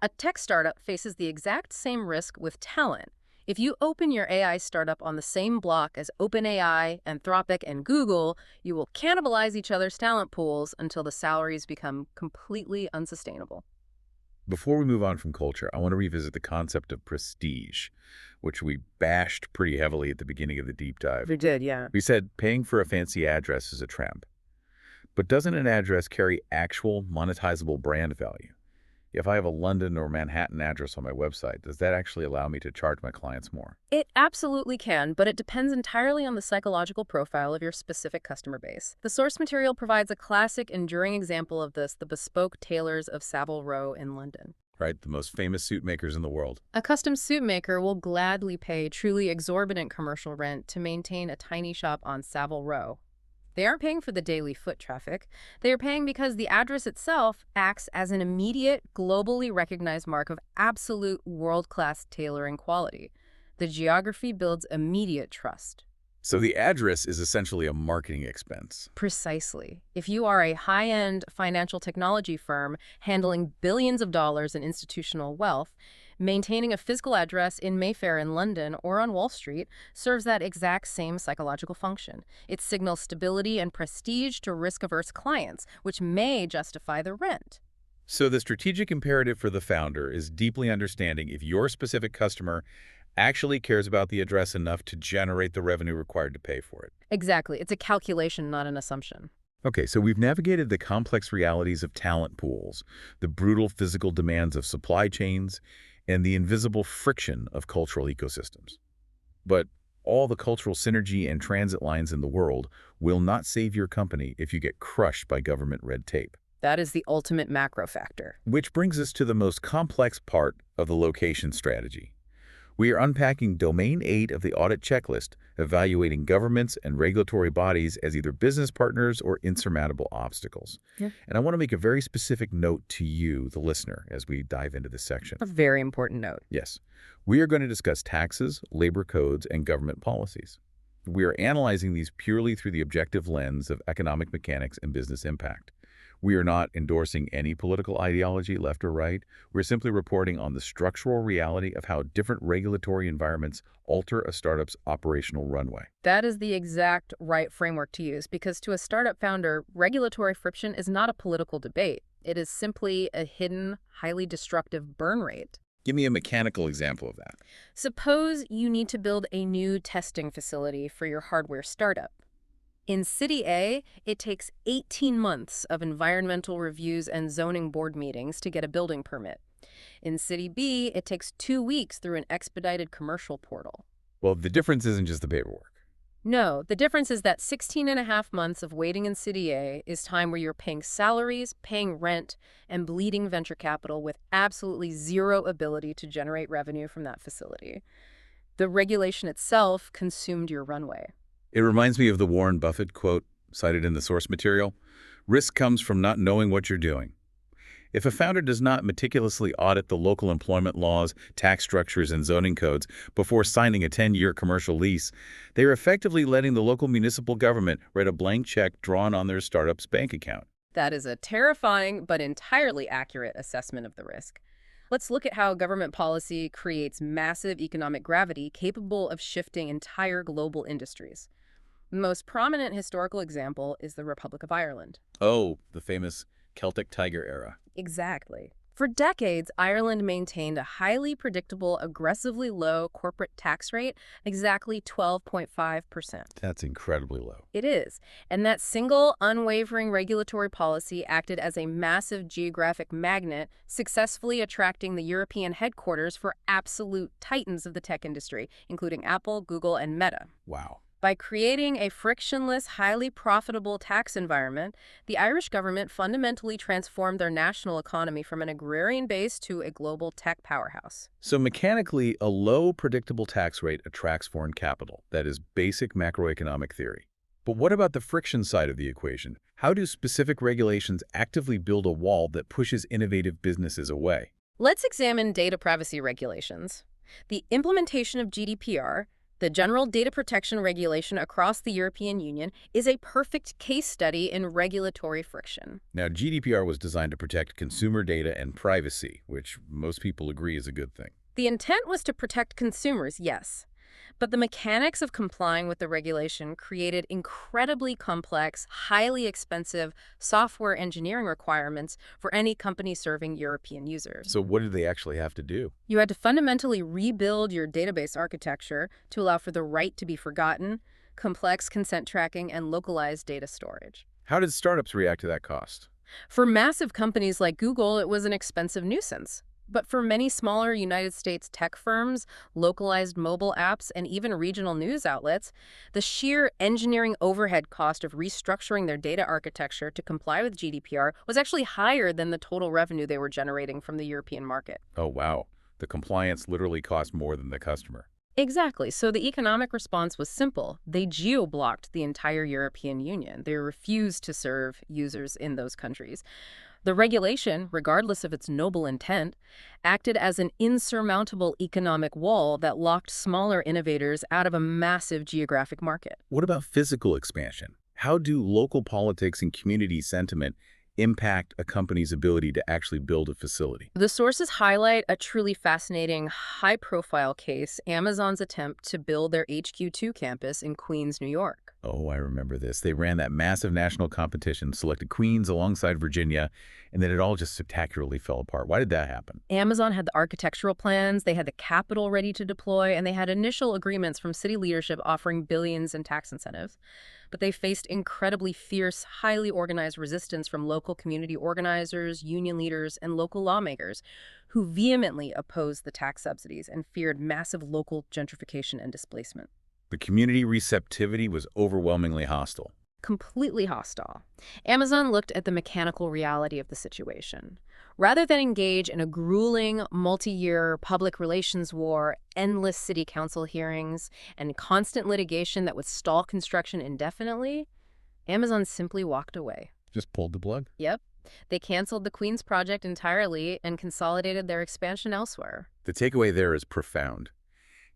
A tech startup faces the exact same risk with talent. If you open your AI startup on the same block as OpenAI, Anthropic, and Google, you will cannibalize each other's talent pools until the salaries become completely unsustainable. Before we move on from culture, I want to revisit the concept of prestige, which we bashed pretty heavily at the beginning of the deep dive. We did, yeah. We said paying for a fancy address is a trap. But doesn't an address carry actual monetizable brand value? If I have a London or Manhattan address on my website, does that actually allow me to charge my clients more? It absolutely can, but it depends entirely on the psychological profile of your specific customer base. The source material provides a classic, enduring example of this, the bespoke tailors of Savile Row in London. Right, the most famous suit makers in the world. A custom suit maker will gladly pay truly exorbitant commercial rent to maintain a tiny shop on Savile Row. They aren't paying for the daily foot traffic. They are paying because the address itself acts as an immediate, globally recognized mark of absolute world-class tailoring quality. The geography builds immediate trust. So the address is essentially a marketing expense. Precisely. If you are a high-end financial technology firm handling billions of dollars in institutional wealth, maintaining a physical address in Mayfair in London or on Wall Street serves that exact same psychological function. It signals stability and prestige to risk-averse clients, which may justify the rent. So the strategic imperative for the founder is deeply understanding if your specific customer actually cares about the address enough to generate the revenue required to pay for it. Exactly. It's a calculation, not an assumption. Okay, so we've navigated the complex realities of talent pools, the brutal physical demands of supply chains, and the invisible friction of cultural ecosystems. But all the cultural synergy and transit lines in the world will not save your company if you get crushed by government red tape. That is the ultimate macro factor. Which brings us to the most complex part of the location strategy. We are unpacking Domain 8 of the audit checklist, evaluating governments and regulatory bodies as either business partners or insurmountable obstacles. Yeah. And I want to make a very specific note to you, the listener, as we dive into this section. A very important note. Yes. We are going to discuss taxes, labor codes, and government policies. We are analyzing these purely through the objective lens of economic mechanics and business impact. We are not endorsing any political ideology, left or right. We're simply reporting on the structural reality of how different regulatory environments alter a startup's operational runway. That is the exact right framework to use, because to a startup founder, regulatory friction is not a political debate. It is simply a hidden, highly destructive burn rate. Give me a mechanical example of that. Suppose you need to build a new testing facility for your hardware startup. In City A, it takes 18 months of environmental reviews and zoning board meetings to get a building permit. In City B, it takes 2 weeks through an expedited commercial portal. Well, the difference isn't just the paperwork. No, the difference is that 16.5 months of waiting in City A is time where you're paying salaries, paying rent, and bleeding venture capital with absolutely zero ability to generate revenue from that facility. The regulation itself consumed your runway. It reminds me of the Warren Buffett quote cited in the source material. Risk comes from not knowing what you're doing. If a founder does not meticulously audit the local employment laws, tax structures, and zoning codes before signing a 10-year commercial lease, they are effectively letting the local municipal government write a blank check drawn on their startup's bank account. That is a terrifying but entirely accurate assessment of the risk. Let's look at how government policy creates massive economic gravity capable of shifting entire global industries. The most prominent historical example is the Republic of Ireland. Oh, the famous Celtic Tiger era. Exactly. For decades, Ireland maintained a highly predictable, aggressively low corporate tax rate, exactly 12.5%. That's incredibly low. It is. And that single, unwavering regulatory policy acted as a massive geographic magnet, successfully attracting the European headquarters for absolute titans of the tech industry, including Apple, Google, and Meta. Wow. By creating a frictionless, highly profitable tax environment, the Irish government fundamentally transformed their national economy from an agrarian base to a global tech powerhouse. So mechanically, a low predictable tax rate attracts foreign capital. That is basic macroeconomic theory. But what about the friction side of the equation? How do specific regulations actively build a wall that pushes innovative businesses away? Let's examine data privacy regulations. The implementation of GDPR, the General Data Protection Regulation across the European Union, is a perfect case study in regulatory friction. Now, GDPR was designed to protect consumer data and privacy, which most people agree is a good thing. The intent was to protect consumers, yes. But the mechanics of complying with the regulation created incredibly complex, highly expensive software engineering requirements for any company serving European users. So what did they actually have to do? You had to fundamentally rebuild your database architecture to allow for the right to be forgotten, complex consent tracking, and localized data storage. How did startups react to that cost? For massive companies like Google, it was an expensive nuisance. But for many smaller United States tech firms, localized mobile apps, and even regional news outlets, the sheer engineering overhead cost of restructuring their data architecture to comply with GDPR was actually higher than the total revenue they were generating from the European market. Oh, wow. The compliance literally cost more than the customer. Exactly. So the economic response was simple. They geo-blocked the entire European Union. They refused to serve users in those countries. The regulation, regardless of its noble intent, acted as an insurmountable economic wall that locked smaller innovators out of a massive geographic market. What about physical expansion? How do local politics and community sentiment impact a company's ability to actually build a facility? The sources highlight a truly fascinating, high-profile case, Amazon's attempt to build their HQ2 campus in Queens, New York. Oh, I remember this. They ran that massive national competition, selected Queens alongside Virginia, and then it all just spectacularly fell apart. Why did that happen? Amazon had the architectural plans, they had the capital ready to deploy, and they had initial agreements from city leadership offering billions in tax incentives. But they faced incredibly fierce, highly organized resistance from local community organizers, union leaders, and local lawmakers who vehemently opposed the tax subsidies and feared massive local gentrification and displacement. The community receptivity was overwhelmingly hostile. Completely hostile. Amazon looked at the mechanical reality of the situation. Rather than engage in a grueling, multi-year public relations war, endless city council hearings, and constant litigation that would stall construction indefinitely, Amazon simply walked away. Just pulled the plug? Yep. They canceled the Queens project entirely and consolidated their expansion elsewhere. The takeaway there is profound.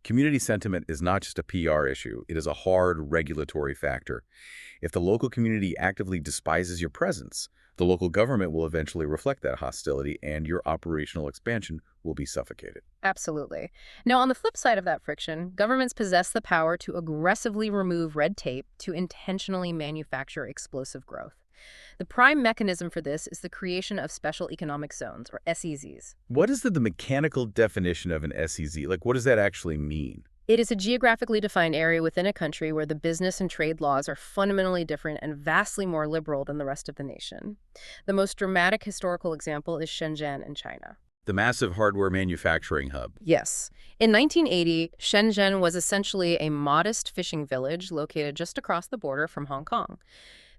Community sentiment is not just a PR issue, it is a hard regulatory factor. If the local community actively despises your presence, the local government will eventually reflect that hostility and your operational expansion will be suffocated. Absolutely. Now, on the flip side of that friction, governments possess the power to aggressively remove red tape to intentionally manufacture explosive growth. The prime mechanism for this is the creation of special economic zones, or SEZs. What is the mechanical definition of an SEZ? Like, what does that actually mean? It is a geographically defined area within a country where the business and trade laws are fundamentally different and vastly more liberal than the rest of the nation. The most dramatic historical example is Shenzhen in China. The massive hardware manufacturing hub. Yes. In 1980, Shenzhen was essentially a modest fishing village located just across the border from Hong Kong.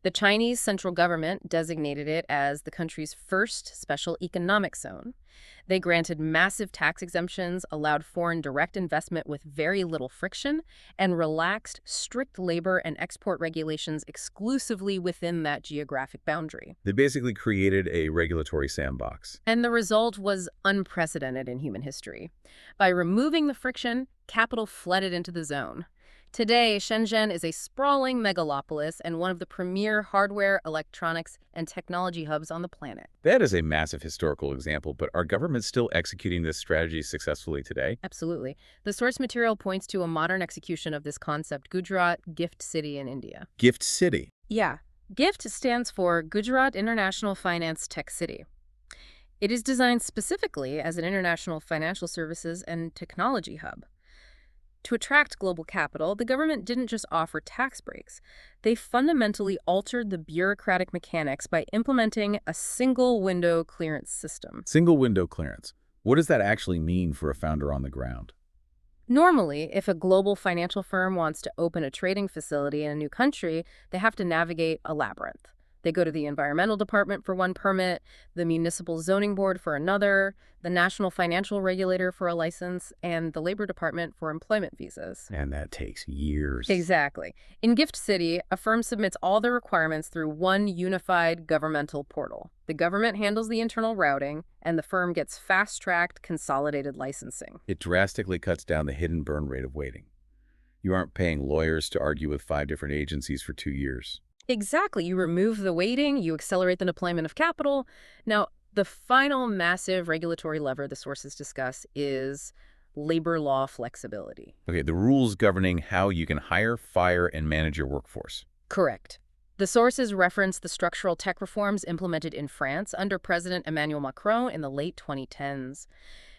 The Chinese central government designated it as the country's first special economic zone. They granted massive tax exemptions, allowed foreign direct investment with very little friction, and relaxed strict labor and export regulations exclusively within that geographic boundary. They basically created a regulatory sandbox. And the result was unprecedented in human history. By removing the friction, capital flooded into the zone. Today, Shenzhen is a sprawling megalopolis and one of the premier hardware, electronics, and technology hubs on the planet. That is a massive historical example, but are governments still executing this strategy successfully today? Absolutely. The source material points to a modern execution of this concept, Gujarat Gift City in India. Gift City? Yeah. GIFT stands for Gujarat International Finance Tech City. It is designed specifically as an international financial services and technology hub. To attract global capital, the government didn't just offer tax breaks. They fundamentally altered the bureaucratic mechanics by implementing a single window clearance system. Single window clearance. What does that actually mean for a founder on the ground? Normally, if a global financial firm wants to open a trading facility in a new country, they have to navigate a labyrinth. They go to the environmental department for one permit, the municipal zoning board for another, the national financial regulator for a license, and the labor department for employment visas. And that takes years. Exactly. In Gift City, a firm submits all their requirements through one unified governmental portal. The government handles the internal routing, and the firm gets fast-tracked, consolidated licensing. It drastically cuts down the hidden burn rate of waiting. You aren't paying lawyers to argue with 5 different agencies for 2 years. Exactly. You remove the waiting, you accelerate the deployment of capital. Now, the final massive regulatory lever the sources discuss is labor law flexibility. Okay, the rules governing how you can hire, fire, and manage your workforce. Correct. The sources reference the structural tech reforms implemented in France under President Emmanuel Macron in the late 2010s.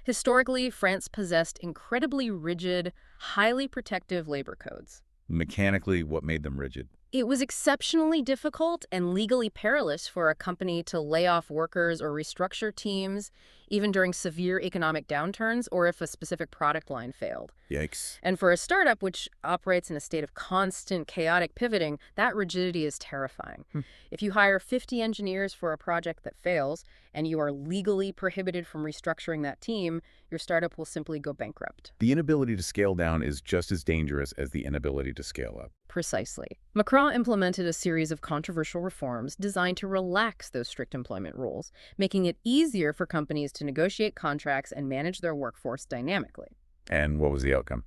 Historically, France possessed incredibly rigid, highly protective labor codes. Mechanically, what made them rigid? It was exceptionally difficult and legally perilous for a company to lay off workers or restructure teams, even during severe economic downturns or if a specific product line failed. Yikes. And for a startup which operates in a state of constant chaotic pivoting, that rigidity is terrifying. If you hire 50 engineers for a project that fails and you are legally prohibited from restructuring that team, your startup will simply go bankrupt. The inability to scale down is just as dangerous as the inability to scale up. Precisely. Macron implemented a series of controversial reforms designed to relax those strict employment rules, making it easier for companies to negotiate contracts and manage their workforce dynamically. And what was the outcome?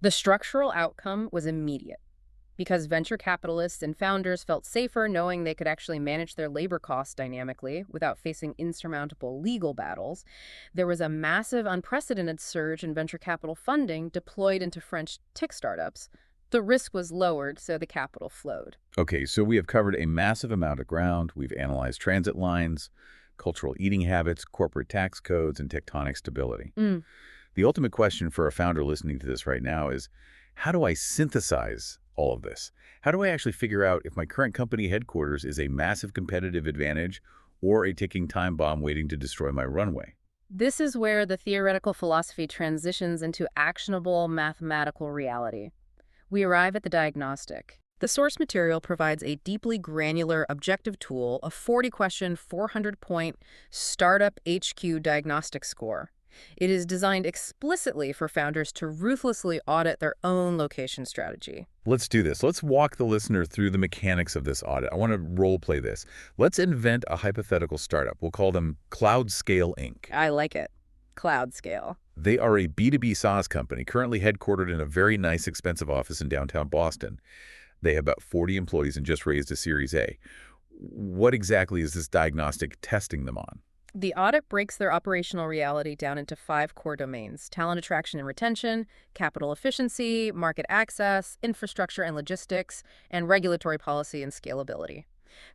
The structural outcome was immediate. Because venture capitalists and founders felt safer knowing they could actually manage their labor costs dynamically without facing insurmountable legal battles, there was a massive, unprecedented surge in venture capital funding deployed into French tech startups. The risk was lowered, so the capital flowed. Okay, so we have covered a massive amount of ground. We've analyzed transit lines, cultural eating habits, corporate tax codes, and tectonic stability. The ultimate question for a founder listening to this right now is, how do I synthesize all of this? How do I actually figure out if my current company headquarters is a massive competitive advantage or a ticking time bomb waiting to destroy my runway? This is where the theoretical philosophy transitions into actionable mathematical reality. We arrive at the diagnostic. The source material provides a deeply granular, objective tool, a 40-question, 400-point Startup HQ diagnostic score. It is designed explicitly for founders to ruthlessly audit their own location strategy. Let's do this. Let's walk the listener through the mechanics of this audit. I want to role play this. Let's invent a hypothetical startup. We'll call them Cloud Scale Inc. I like it. Cloud Scale. They are a B2B SaaS company currently headquartered in a very nice, expensive office in downtown Boston. They have about 40 employees and just raised a Series A. What exactly is this diagnostic testing them on? The audit breaks their operational reality down into 5 core domains: talent attraction and retention, capital efficiency, market access, infrastructure and logistics, and regulatory policy and scalability.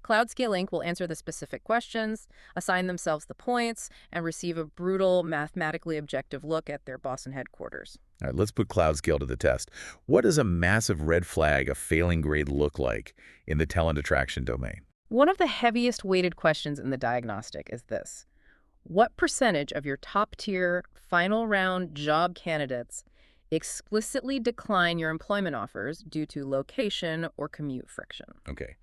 CloudScale Inc. will answer the specific questions, assign themselves the points, and receive a brutal, mathematically objective look at their Boston headquarters. All right, let's put CloudScale to the test. What does a massive red flag, a failing grade, look like in the talent attraction domain? One of the heaviest weighted questions in the diagnostic is this: what percentage of your top-tier, final-round job candidates explicitly decline your employment offers due to location or commute friction? Okay.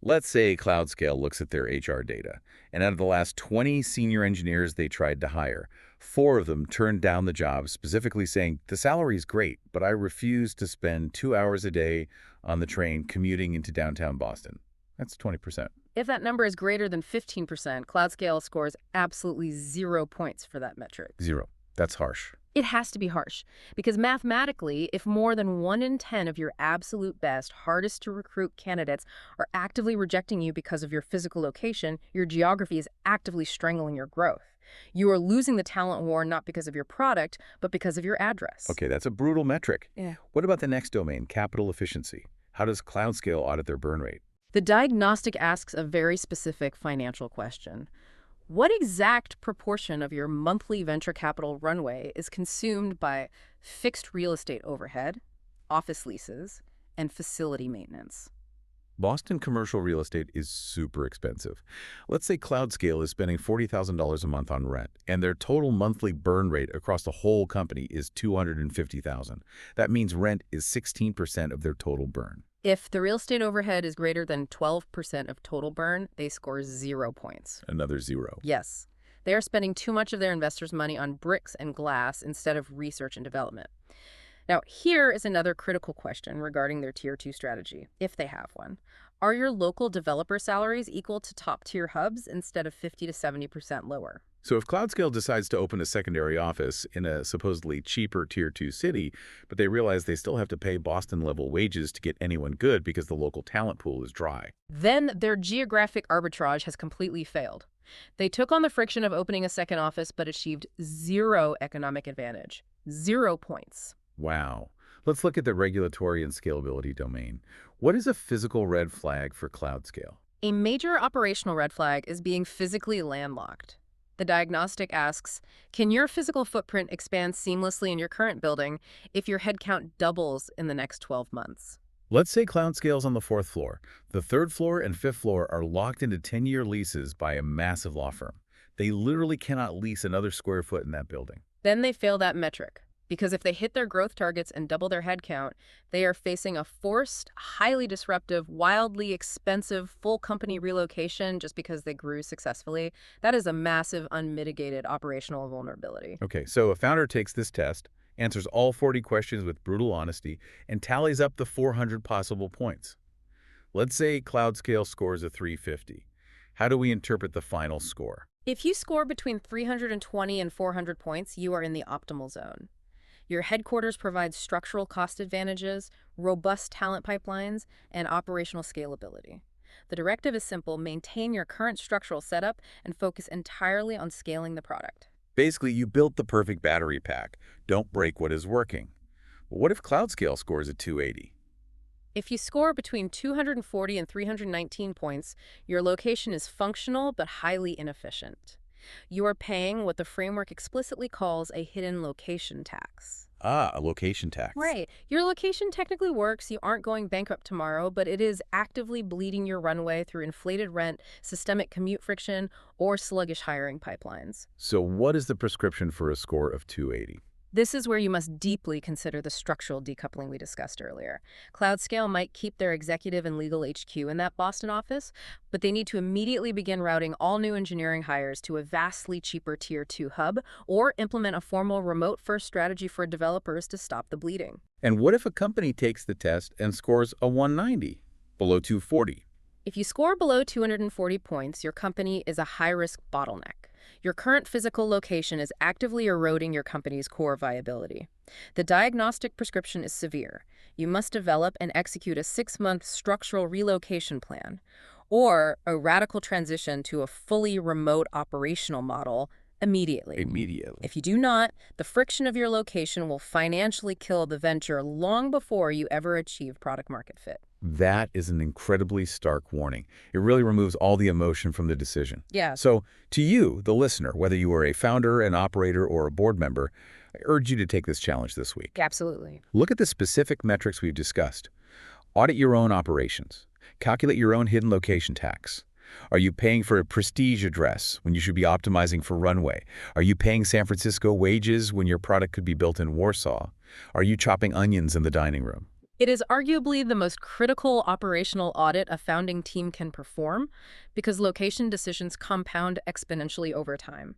Let's say CloudScale looks at their HR data, and out of the last 20 senior engineers they tried to hire, 4 of them turned down the job, specifically saying, the salary is great, but I refuse to spend 2 hours a day on the train commuting into downtown Boston. That's 20%. If that number is greater than 15%, CloudScale scores absolutely 0 points for that metric. 0. That's harsh. It has to be harsh, because mathematically, if more than 1 in 10 of your absolute best, hardest to recruit candidates are actively rejecting you because of your physical location, your geography is actively strangling your growth. You are losing the talent war not because of your product, but because of your address. Okay, that's a brutal metric. Yeah. What about the next domain, capital efficiency? How does CloudScale audit their burn rate? The diagnostic asks a very specific financial question. What exact proportion of your monthly venture capital runway is consumed by fixed real estate overhead, office leases, and facility maintenance? Boston commercial real estate is super expensive. Let's say CloudScale is spending $40,000 a month on rent, and their total monthly burn rate across the whole company is $250,000. That means rent is 16% of their total burn. If the real estate overhead is greater than 12% of total burn, they score 0 points. Another zero. Yes, they are spending too much of their investors' money on bricks and glass instead of research and development. Now, here is another critical question regarding their Tier 2 strategy, if they have one. Are your local developer salaries equal to top-tier hubs instead of 50 to 70% lower? So if CloudScale decides to open a secondary office in a supposedly cheaper Tier 2 city, but they realize they still have to pay Boston-level wages to get anyone good because the local talent pool is dry. Then their geographic arbitrage has completely failed. They took on the friction of opening a second office but achieved 0 economic advantage. 0 points. Wow. Let's look at the regulatory and scalability domain. What is a physical red flag for CloudScale? A major operational red flag is being physically landlocked. The diagnostic asks, can your physical footprint expand seamlessly in your current building if your headcount doubles in the next 12 months? Let's say CloudScale's on the 4th floor. The 3rd floor and 5th floor are locked into 10-year leases by a massive law firm. They literally cannot lease another square foot in that building. Then they fail that metric. Because if they hit their growth targets and double their headcount, they are facing a forced, highly disruptive, wildly expensive full company relocation just because they grew successfully. That is a massive, unmitigated operational vulnerability. Okay, so a founder takes this test, answers all 40 questions with brutal honesty, and tallies up the 400 possible points. Let's say CloudScale scores a 350. How do we interpret the final score? If you score between 320 and 400 points, you are in the optimal zone. Your headquarters provides structural cost advantages, robust talent pipelines, and operational scalability. The directive is simple: maintain your current structural setup and focus entirely on scaling the product. Basically, you built the perfect battery pack. Don't break what is working. But what if CloudScale scores a 280? If you score between 240 and 319 points, your location is functional but highly inefficient. You are paying what the framework explicitly calls a hidden location tax. Ah, a location tax. Right. Your location technically works. You aren't going bankrupt tomorrow, but it is actively bleeding your runway through inflated rent, systemic commute friction, or sluggish hiring pipelines. So what is the prescription for a score of 280? This is where you must deeply consider the structural decoupling we discussed earlier. CloudScale might keep their executive and legal HQ in that Boston office, but they need to immediately begin routing all new engineering hires to a vastly cheaper Tier 2 hub or implement a formal remote-first strategy for developers to stop the bleeding. And what if a company takes the test and scores a 190, below 240? If you score below 240 points, your company is a high-risk bottleneck. Your current physical location is actively eroding your company's core viability. The diagnostic prescription is severe. You must develop and execute a 6-month structural relocation plan, or a radical transition to a fully remote operational model immediately. If you do not, the friction of your location will financially kill the venture long before you ever achieve product-market fit. That is an incredibly stark warning. It really removes all the emotion from the decision. Yeah. So, to you, the listener, whether you are a founder, an operator, or a board member, I urge you to take this challenge this week. Absolutely. Look at the specific metrics we've discussed. Audit your own operations. Calculate your own hidden location tax. Are you paying for a prestige address when you should be optimizing for runway? Are you paying San Francisco wages when your product could be built in Warsaw? Are you chopping onions in the dining room? It is arguably the most critical operational audit a founding team can perform because location decisions compound exponentially over time.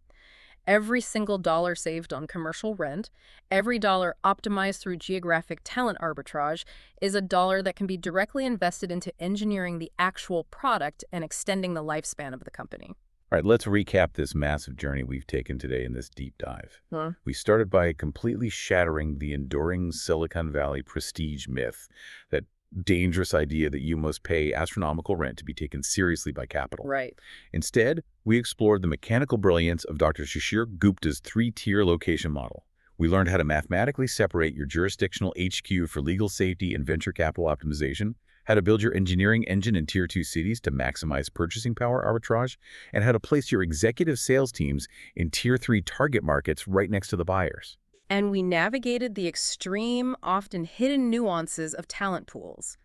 Every single dollar saved on commercial rent, every dollar optimized through geographic talent arbitrage is a dollar that can be directly invested into engineering the actual product and extending the lifespan of the company. All right, let's recap this massive journey we've taken today in this deep dive. We started by completely shattering the enduring Silicon Valley prestige myth, that dangerous idea that you must pay astronomical rent to be taken seriously by capital. Right. Instead, we explored the mechanical brilliance of Dr. Shishir Gupta's 3-tier location model. We learned how to mathematically separate your jurisdictional HQ for legal safety and venture capital optimization, how to build your engineering engine in Tier 2 cities to maximize purchasing power arbitrage, and how to place your executive sales teams in Tier 3 target markets right next to the buyers. And we navigated the extreme, often hidden nuances of talent pools,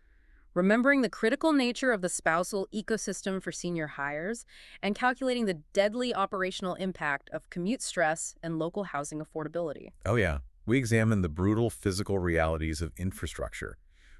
remembering the critical nature of the spousal ecosystem for senior hires, and calculating the deadly operational impact of commute stress and local housing affordability. Oh yeah, we examined the brutal physical realities of infrastructure,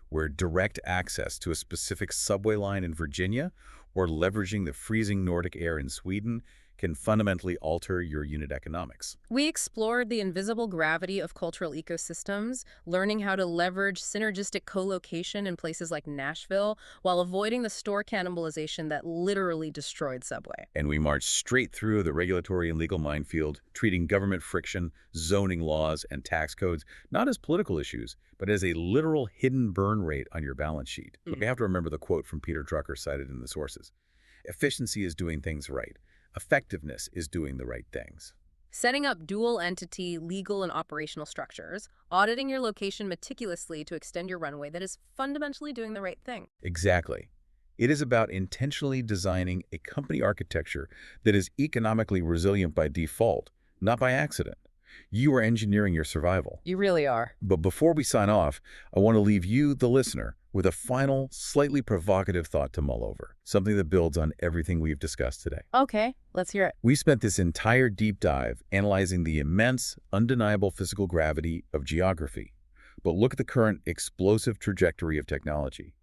where direct access to a specific subway line in Virginia or leveraging the freezing Nordic air in Sweden can fundamentally alter your unit economics. We explored the invisible gravity of cultural ecosystems, learning how to leverage synergistic co-location in places like Nashville while avoiding the store cannibalization that literally destroyed Subway. And we marched straight through the regulatory and legal minefield, treating government friction, zoning laws, and tax codes not as political issues, but as a literal hidden burn rate on your balance sheet. We have to remember the quote from Peter Drucker cited in the sources. Efficiency is doing things right. Effectiveness is doing the right things. Setting up dual entity legal and operational structures, auditing your location meticulously to extend your runway, that is fundamentally doing the right thing. Exactly. It is about intentionally designing a company architecture that is economically resilient by default, not by accident. You are engineering your survival. You really are. But before we sign off, I want to leave you, the listener, with a final, slightly provocative thought to mull over, something that builds on everything we've discussed today. Okay, let's hear it. We spent this entire deep dive analyzing the immense, undeniable physical gravity of geography. But look at the current explosive trajectory of technology.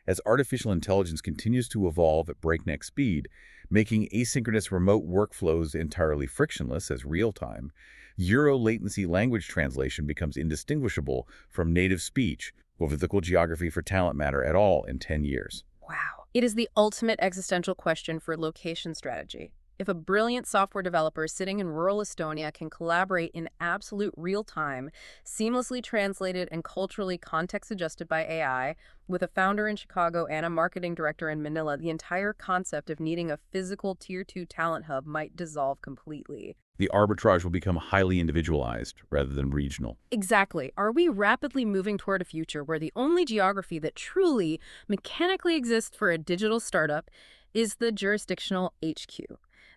As artificial intelligence continues to evolve at breakneck speed, making asynchronous remote workflows entirely frictionless as real-time, Euro-latency language translation becomes indistinguishable from native speech. Will physical geography for talent matter at all in 10 years? Wow. It is the ultimate existential question for location strategy. If a brilliant software developer sitting in rural Estonia can collaborate in absolute real time, seamlessly translated and culturally context-adjusted by AI, with a founder in Chicago and a marketing director in Manila, the entire concept of needing a physical Tier 2 talent hub might dissolve completely. The arbitrage will become highly individualized rather than regional. Exactly. Are we rapidly moving toward a future where the only geography that truly mechanically exists for a digital startup is the jurisdictional HQ?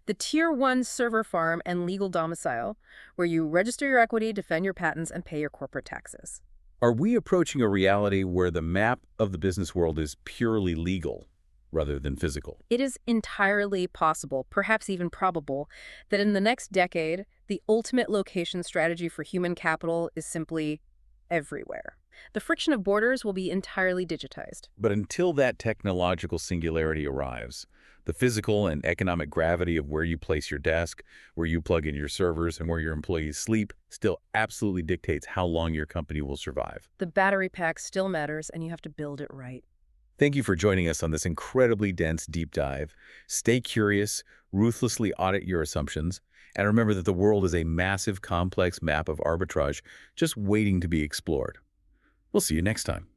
The Tier 1 server farm and legal domicile, where you register your equity, defend your patents, and pay your corporate taxes. Are we approaching a reality where the map of the business world is purely legal rather than physical? It is entirely possible, perhaps even probable, that in the next decade, the ultimate location strategy for human capital is simply everywhere. The friction of borders will be entirely digitized. But until that technological singularity arrives, the physical and economic gravity of where you place your desk, where you plug in your servers, and where your employees sleep still absolutely dictates how long your company will survive. The battery pack still matters, and you have to build it right. Thank you for joining us on this incredibly dense deep dive. Stay curious, ruthlessly audit your assumptions, and remember that the world is a massive, complex map of arbitrage just waiting to be explored. We'll see you next time.